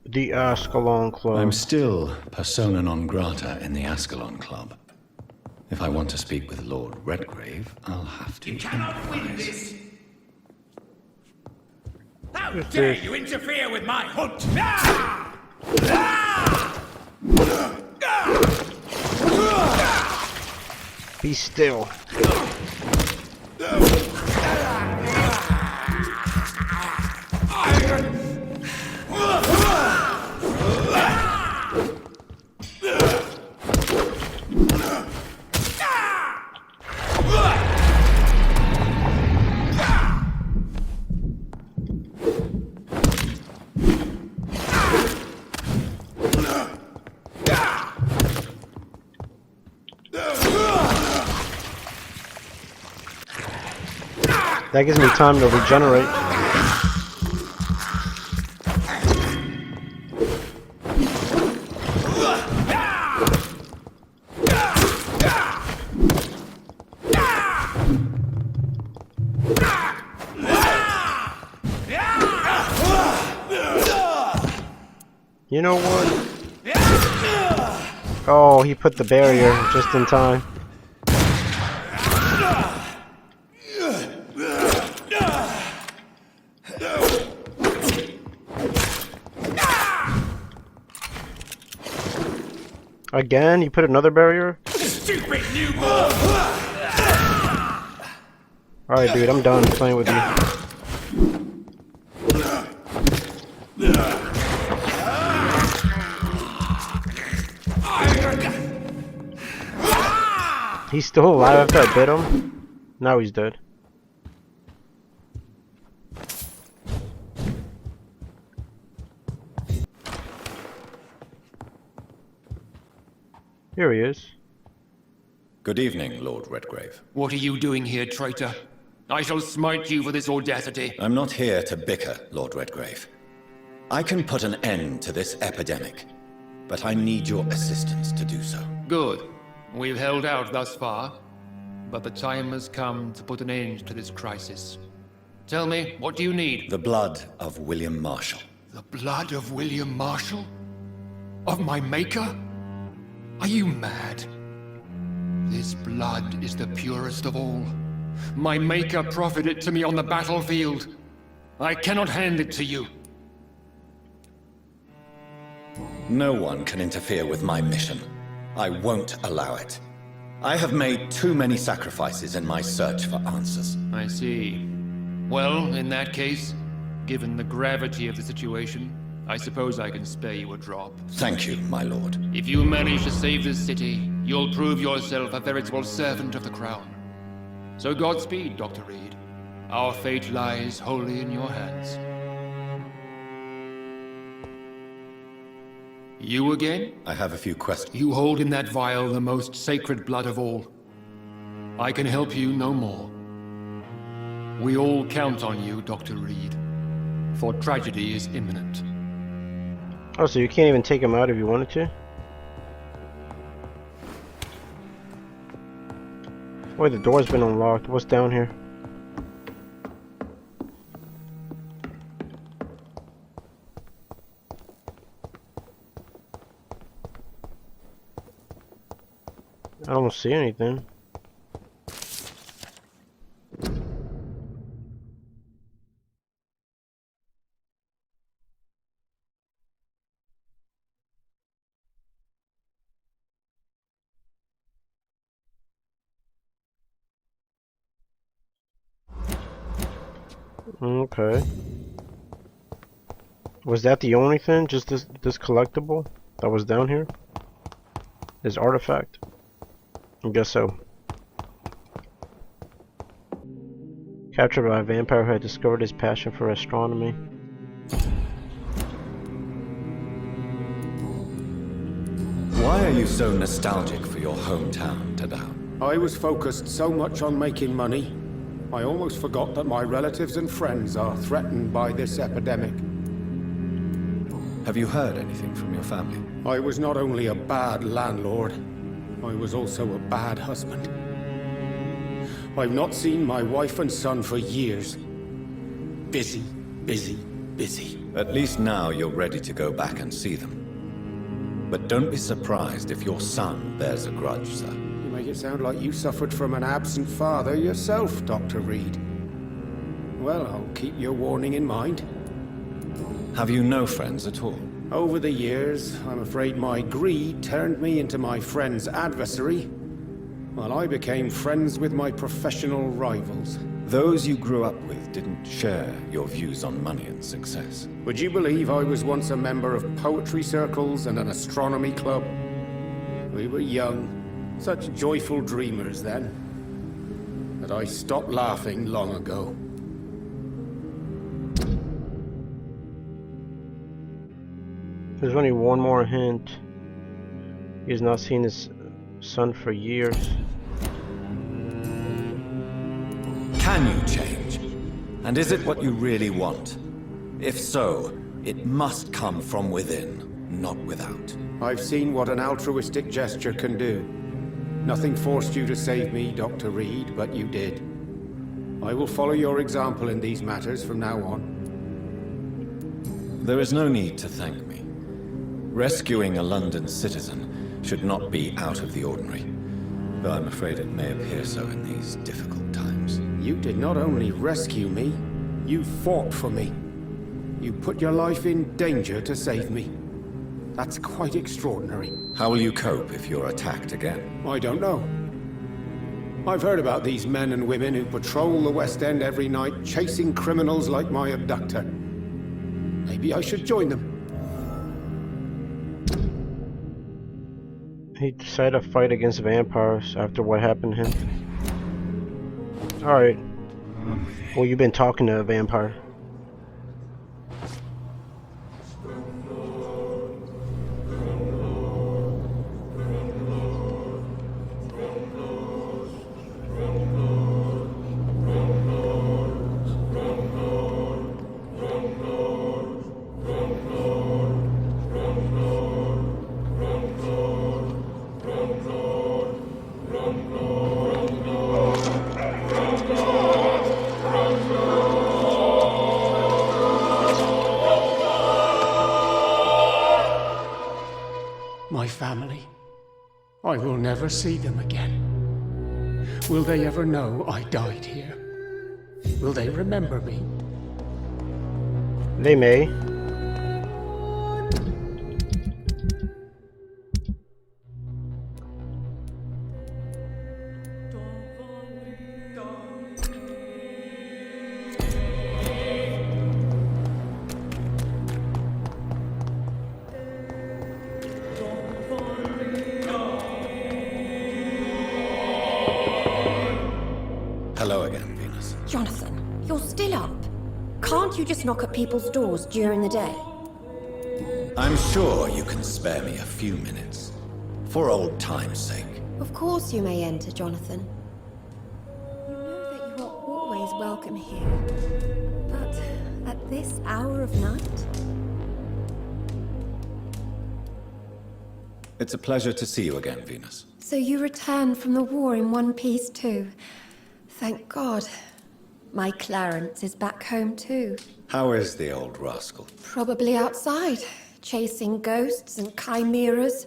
The Ascalon Club. I'm still persona non grata in the Ascalon Club. If I want to speak with Lord Redgrave, I'll have to. You cannot win this! How What's dare this? you interfere with my hunt! Ah! Ah! Be still. That gives me time to regenerate. You know what? Oh, he put the barrier just in time. Again? You put another barrier? Stupid new Alright, dude, I'm done playing with you. He's still alive after I bit him? Now he's dead. Here he is. Good evening, Lord Redgrave. What are you doing here, traitor? I shall smite you for this audacity. I'm not here to bicker, Lord Redgrave. I can put an end to this epidemic, but I need your assistance to do so. Good. We've held out thus far, but the time has come to put an end to this crisis. Tell me, what do you need? The blood of William Marshall. The blood of William Marshall? Of my maker? Are you mad? This blood is the purest of all. My maker proffered it to me on the battlefield. I cannot hand it to you. No one can interfere with my mission. I won't allow it. I have made too many sacrifices in my search for answers. I see. Well, in that case, given the gravity of the situation, I suppose I can spare you a drop. Thank you, my lord. If you manage to save this city, you'll prove yourself a veritable servant of the crown. So Godspeed, Dr. Reed. Our fate lies wholly in your hands. You again? I have a few questions. You hold in that vial the most sacred blood of all. I can help you no more. We all count on you, Dr. Reed, for tragedy is imminent. Oh, so you can't even take him out if you wanted to? Wait, the door's been unlocked. What's down here? I don't see anything. Okay. Was that the only thing? Just this collectible that was down here? This artifact? I guess so. Captured by a vampire who had discovered his passion for astronomy. Why are you so nostalgic for your hometown, Tadao? I was focused so much on making money, I almost forgot that my relatives and friends are threatened by this epidemic. Have you heard anything from your family? I was not only a bad landlord, I was also a bad husband. I've not seen my wife and son for years. Busy, busy, busy. At least now you're ready to go back and see them. But don't be surprised if your son bears a grudge, sir. You make it sound like you suffered from an absent father yourself, Dr. Reed. Well, I'll keep your warning in mind. Have you no friends at all? Over the years, I'm afraid my greed turned me into my friend's adversary, while I became friends with my professional rivals. Those you grew up with didn't share your views on money and success. Would you believe I was once a member of poetry circles and an astronomy club? We were young, such joyful dreamers then. But I stopped laughing long ago. There's only one more hint. He has not seen his son for years. Can you change? And is it what you really want? If so, it must come from within, not without. I've seen what an altruistic gesture can do. Nothing forced you to save me, Dr. Reed, but you did. I will follow your example in these matters from now on. There is no need to thank me. Rescuing a London citizen should not be out of the ordinary, though I'm afraid it may appear so in these difficult times. You did not only rescue me, you fought for me. You put your life in danger to save me. That's quite extraordinary. How will you cope if you're attacked again? I don't know. I've heard about these men and women who patrol the West End every night, chasing criminals like my abductor. Maybe I should join them. He decided to fight against vampires after what happened to him. Alright. Well, you've been talking to a vampire. My family. I will never see them again. Will they ever know I died here? Will they remember me? They may. Hello again, Venus. Johnathan, you're still up. Can't you just knock at people's doors during the day? I'm sure you can spare me a few minutes. For old time's sake. Of course you may enter, Johnathan. You know that you are always welcome here. But at this hour of night? It's a pleasure to see you again, Venus. So you returned from the war in one piece too. Thank God. My Clarence is back home too. How is the old rascal? Probably outside, chasing ghosts and chimeras.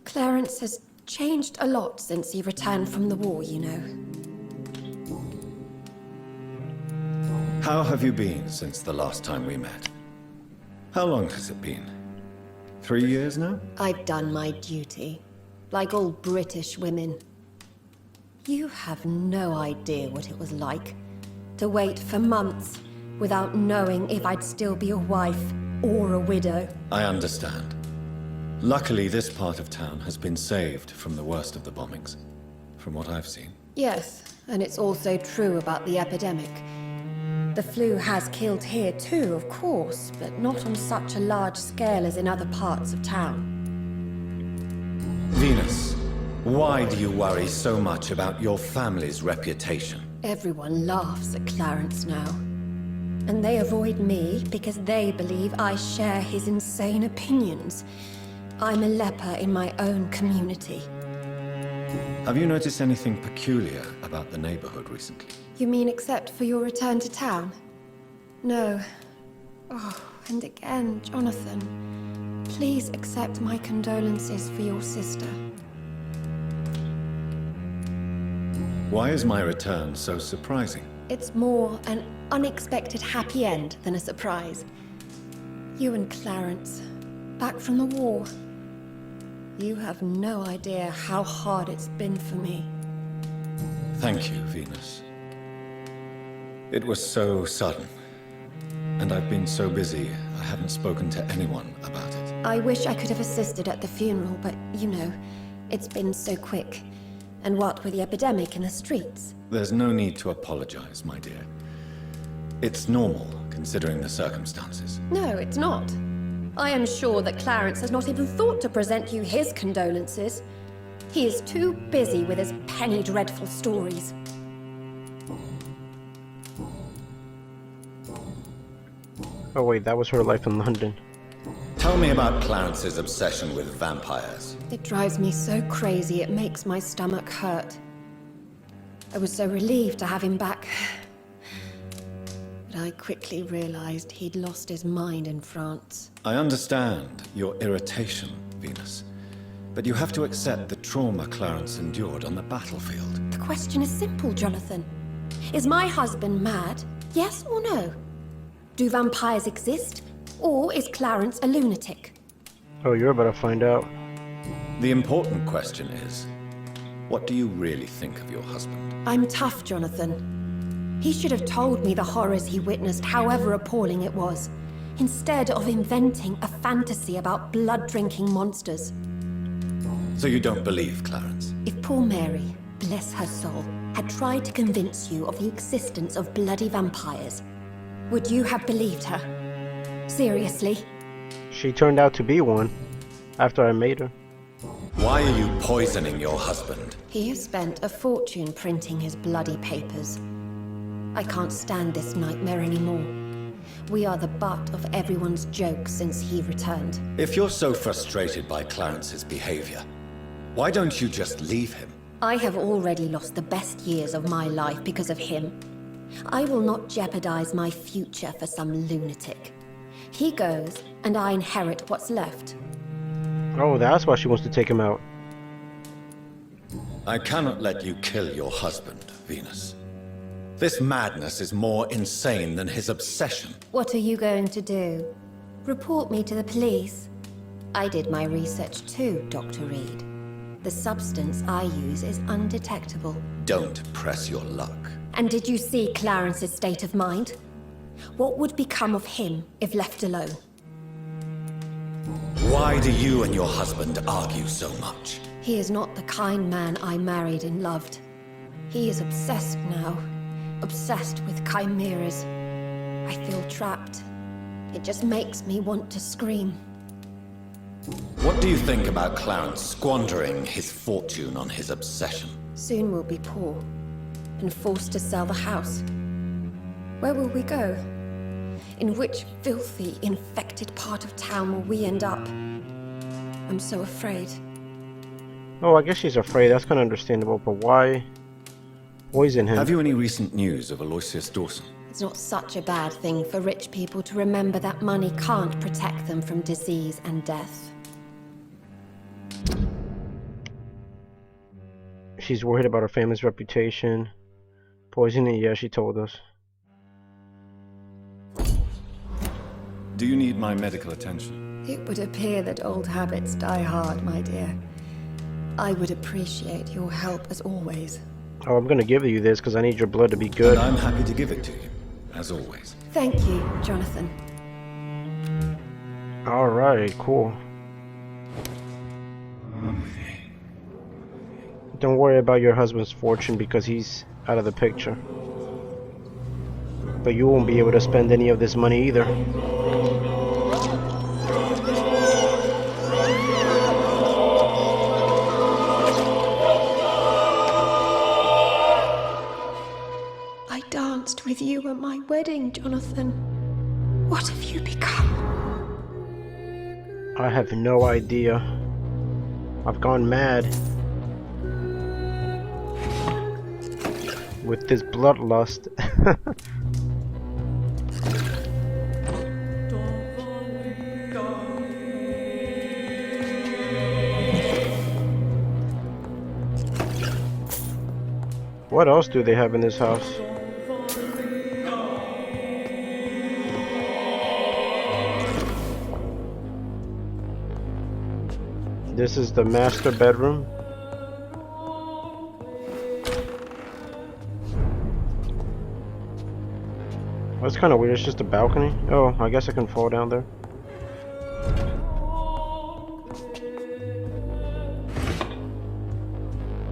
Clarence has changed a lot since he returned from the war, you know. How have you been since the last time we met? How long has it been? 3 years now? I've done my duty, like all British women. You have no idea what it was like to wait for months without knowing if I'd still be a wife or a widow. I understand. Luckily, this part of town has been saved from the worst of the bombings, from what I've seen. Yes, and it's also true about the epidemic. The flu has killed here too, of course, but not on such a large scale as in other parts of town. Venus, why do you worry so much about your family's reputation? Everyone laughs at Clarence now. And they avoid me because they believe I share his insane opinions. I'm a leper in my own community. Have you noticed anything peculiar about the neighborhood recently? You mean except for your return to town? No. Oh, and again, Johnathan. Please accept my condolences for your sister. Why is my return so surprising? It's more an unexpected happy end than a surprise. You and Clarence, back from the war. You have no idea how hard it's been for me. Thank you, Venus. It was so sudden. And I've been so busy, I haven't spoken to anyone about it. I wish I could have assisted at the funeral, but you know, it's been so quick. And what with the epidemic in the streets? There's no need to apologize, my dear. It's normal, considering the circumstances. No, it's not. I am sure that Clarence has not even thought to present you his condolences. He is too busy with his penny dreadful stories. Oh wait, that was her life in London. Tell me about Clarence's obsession with vampires. It drives me so crazy it makes my stomach hurt. I was so relieved to have him back. But I quickly realized he'd lost his mind in France. I understand your irritation, Venus. But you have to accept the trauma Clarence endured on the battlefield. The question is simple, Johnathan. Is my husband mad? Yes or no? Do vampires exist? Or is Clarence a lunatic? Oh, you're about to find out. The important question is, what do you really think of your husband? I'm tough, Johnathan. He should have told me the horrors he witnessed, however appalling it was, instead of inventing a fantasy about blood-drinking monsters. So you don't believe Clarence? If poor Mary, bless her soul, had tried to convince you of the existence of bloody vampires, would you have believed her? Seriously? She turned out to be one after I made her. Why are you poisoning your husband? He has spent a fortune printing his bloody papers. I can't stand this nightmare anymore. We are the butt of everyone's jokes since he returned. If you're so frustrated by Clarence's behavior, why don't you just leave him? I have already lost the best years of my life because of him. I will not jeopardize my future for some lunatic. He goes, and I inherit what's left. Oh, that's why she wants to take him out. I cannot let you kill your husband, Venus. This madness is more insane than his obsession. What are you going to do? Report me to the police? I did my research too, Dr. Reed. The substance I use is undetectable. Don't press your luck. And did you see Clarence's state of mind? What would become of him if left alone? Why do you and your husband argue so much? He is not the kind man I married and loved. He is obsessed now. Obsessed with chimeras. I feel trapped. It just makes me want to scream. What do you think about Clarence squandering his fortune on his obsession? Soon we'll be poor, and forced to sell the house. Where will we go? In which filthy, infected part of town will we end up? I'm so afraid. Oh, I guess she's afraid. That's kind of understandable, but why poison him? Have you any recent news of Aloysius Dawson? It's not such a bad thing for rich people to remember that money can't protect them from disease and death. She's worried about her family's reputation. Poisoning, yeah, she told us. Do you need my medical attention? It would appear that old habits die hard, my dear. I would appreciate your help as always. Oh, I'm gonna give you this because I need your blood to be good. And I'm happy to give it to you, as always. Thank you, Johnathan. Alright, cool. Don't worry about your husband's fortune because he's out of the picture. But you won't be able to spend any of this money either. I danced with you at my wedding, Johnathan. What have you become? I have no idea. I've gone mad. With this bloodlust. What else do they have in this house? This is the master bedroom. That's kind of weird, it's just a balcony. Oh, I guess I can fall down there.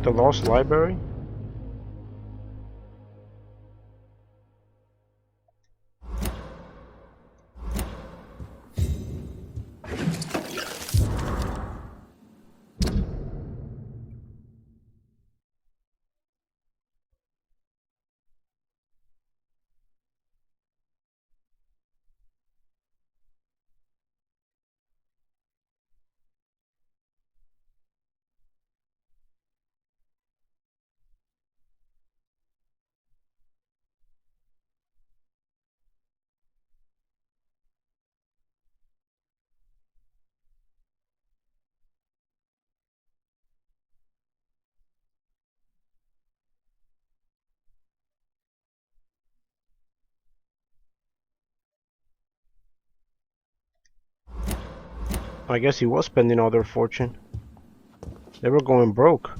The Lost Library? I guess he was spending all their fortune. They were going broke.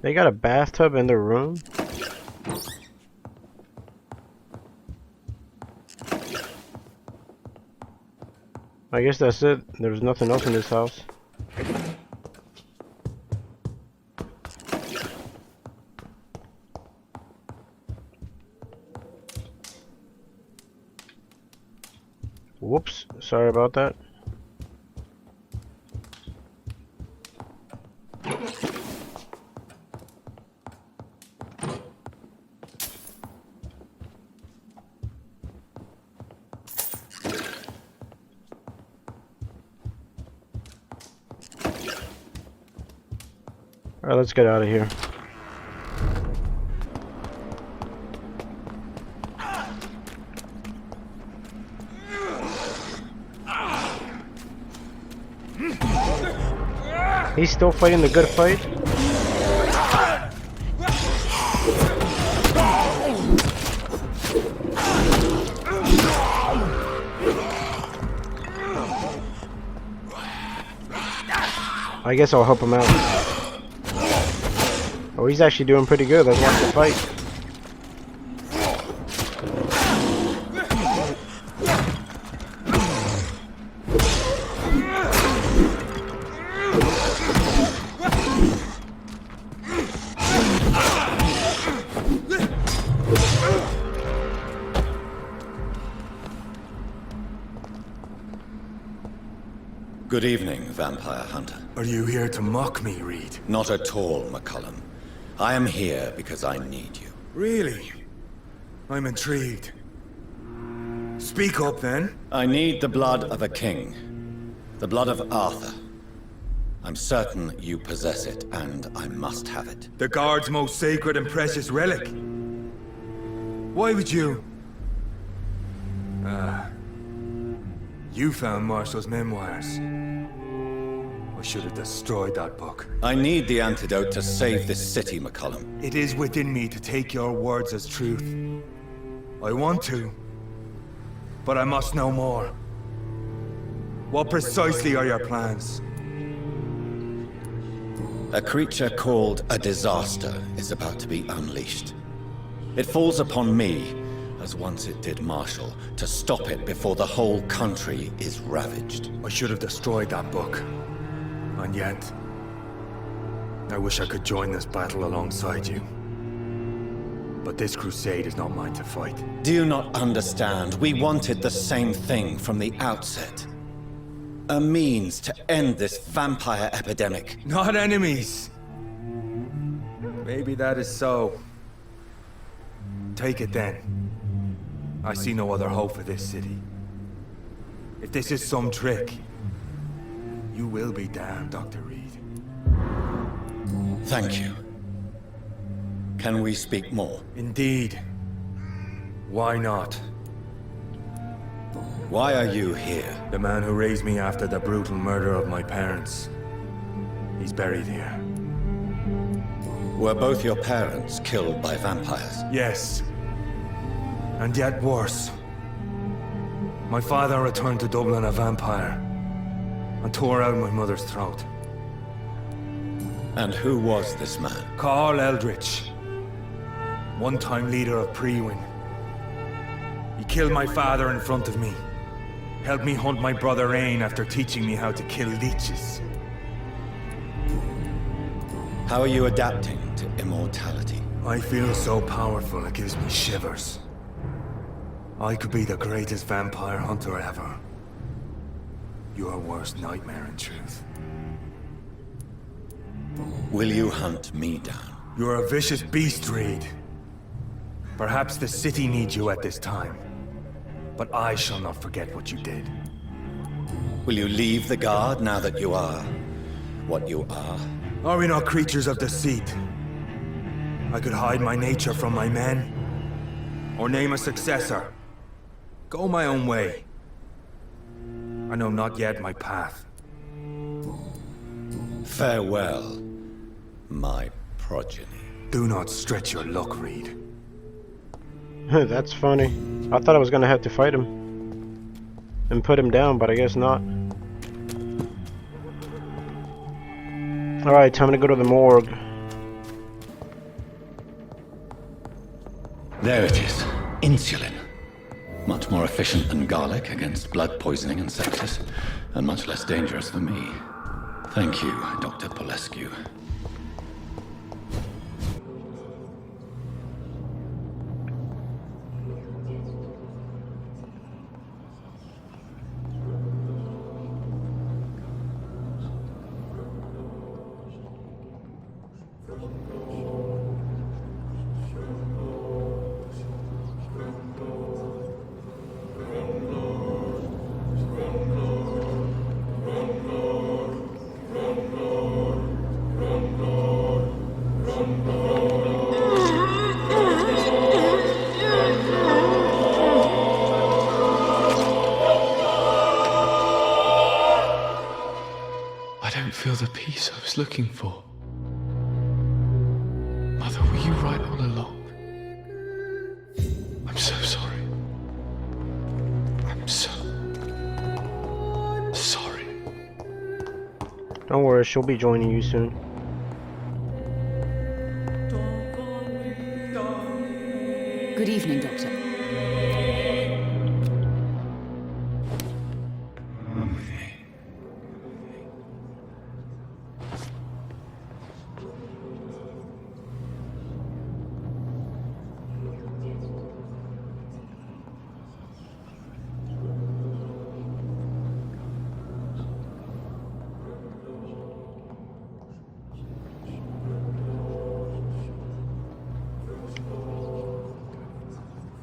They got a bathtub in their room? I guess that's it. There's nothing else in this house. Whoops, sorry about that. Alright, let's get out of here. He's still fighting the good fight? I guess I'll help him out. Oh, he's actually doing pretty good. Let's watch the fight. Good evening, Vampire Hunter. Are you here to mock me, Reed? Not at all, McCullum. I am here because I need you. Really? I'm intrigued. Speak up, then. I need the blood of a king. The blood of Arthur. I'm certain you possess it, and I must have it. The Guard's most sacred and precious relic. Why would you? You found Marshall's memoirs. I should have destroyed that book. I need the antidote to save this city, McCullum. It is within me to take your words as truth. I want to, but I must know more. What precisely are your plans? A creature called a disaster is about to be unleashed. It falls upon me, as once it did Marshall, to stop it before the whole country is ravaged. I should have destroyed that book. And yet, I wish I could join this battle alongside you. But this crusade is not mine to fight. Do you not understand? We wanted the same thing from the outset. A means to end this vampire epidemic. Not enemies! Maybe that is so. Take it then. I see no other hope for this city. If this is some trick, you will be damned, Dr. Reed. Thank you. Can we speak more? Indeed. Why not? Why are you here? The man who raised me after the brutal murder of my parents. He's buried here. Were both your parents killed by vampires? Yes. And yet worse. My father returned to Dublin a vampire and tore out my mother's throat. And who was this man? Carl Eldritch. One-time leader of Prewin. He killed my father in front of me. Helped me hunt my brother Ain after teaching me how to kill leeches. How are you adapting to immortality? I feel so powerful it gives me shivers. I could be the greatest vampire hunter ever. Your worst nightmare, in truth. Will you hunt me down? You're a vicious beast, Reed. Perhaps the city needs you at this time. But I shall not forget what you did. Will you leave the Guard now that you are what you are? Are we not creatures of deceit? I could hide my nature from my men, or name a successor. Go my own way. I know not yet my path. Farewell, my progeny. Do not stretch your luck, Reed. That's funny. I thought I was gonna have to fight him and put him down, but I guess not. Alright, time to go to the morgue. There it is. Insulin. Much more efficient than garlic against blood poisoning and sepsis, and much less dangerous for me. Thank you, Dr. Polescu. Feel the peace I was looking for. Mother, were you right all along? I'm so sorry. I'm so sorry. Don't worry, she'll be joining you soon. Good evening, Doctor.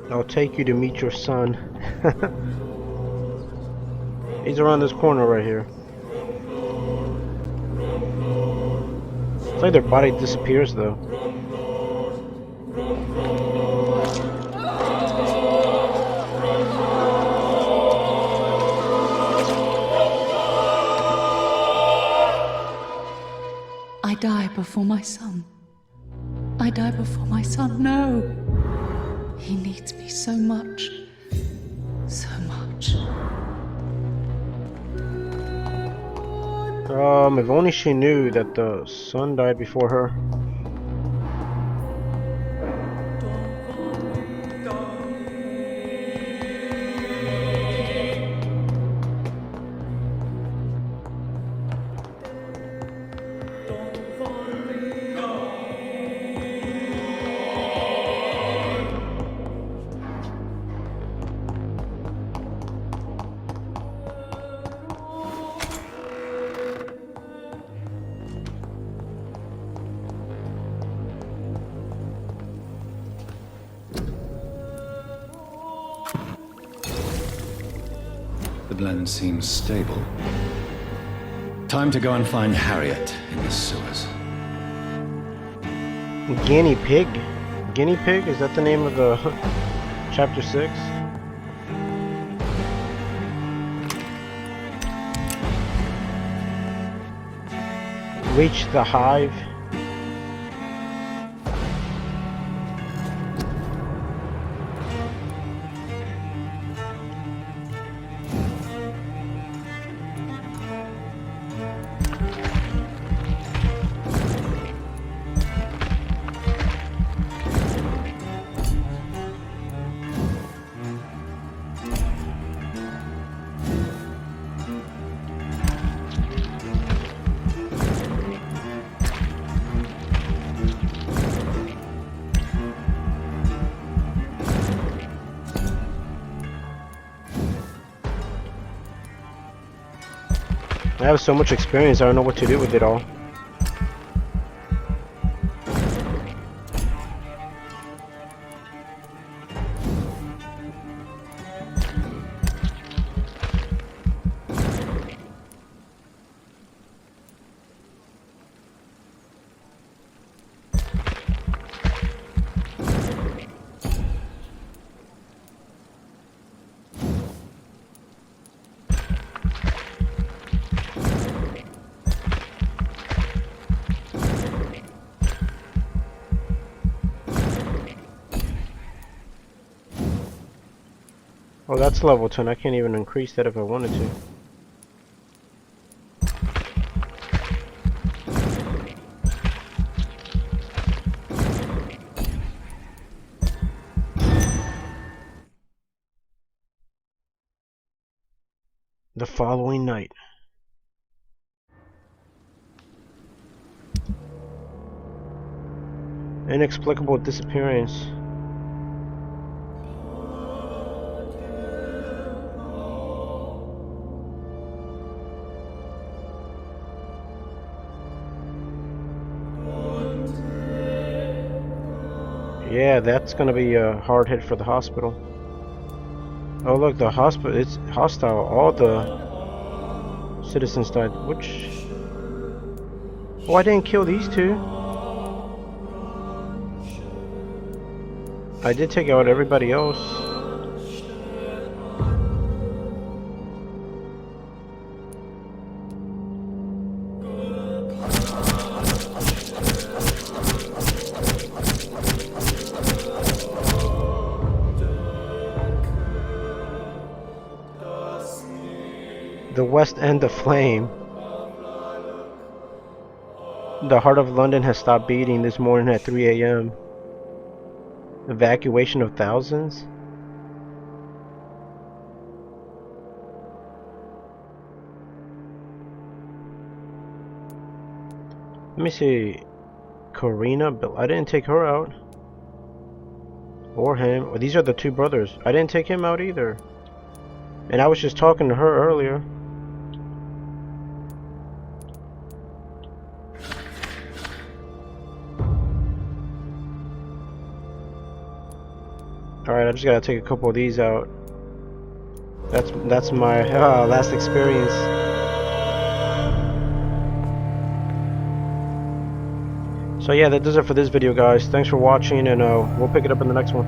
I'll take you to meet your son. He's around this corner right here. It's like their body disappears though. I die before my son. I die before my son. No. He needs me so much. So much. If only she knew that the son died before her. The blend seems stable. Time to go and find Harriet in the sewers. Guinea Pig? Guinea Pig? Is that the name of the chapter 6? Reach the hive. I have so much experience, I don't know what to do with it all. Oh, that's level 10. I can't even increase that if I wanted to. the following night. Inexplicable disappearance. Yeah, that's gonna be a hard hit for the hospital. Oh look, the hospital, it's hostile. All the citizens died. Which... Oh, I didn't kill these two. I did take out everybody else. The West End aflame. The heart of London has stopped beating this morning at 3 a.m. Evacuation of thousands? Let me see. Karina, but I didn't take her out. Or him. Well, these are the two brothers. I didn't take him out either. And I was just talking to her earlier. Alright, I just gotta take a couple of these out. That's my last experience. So yeah, that does it for this video, guys. Thanks for watching, and we'll pick it up in the next one.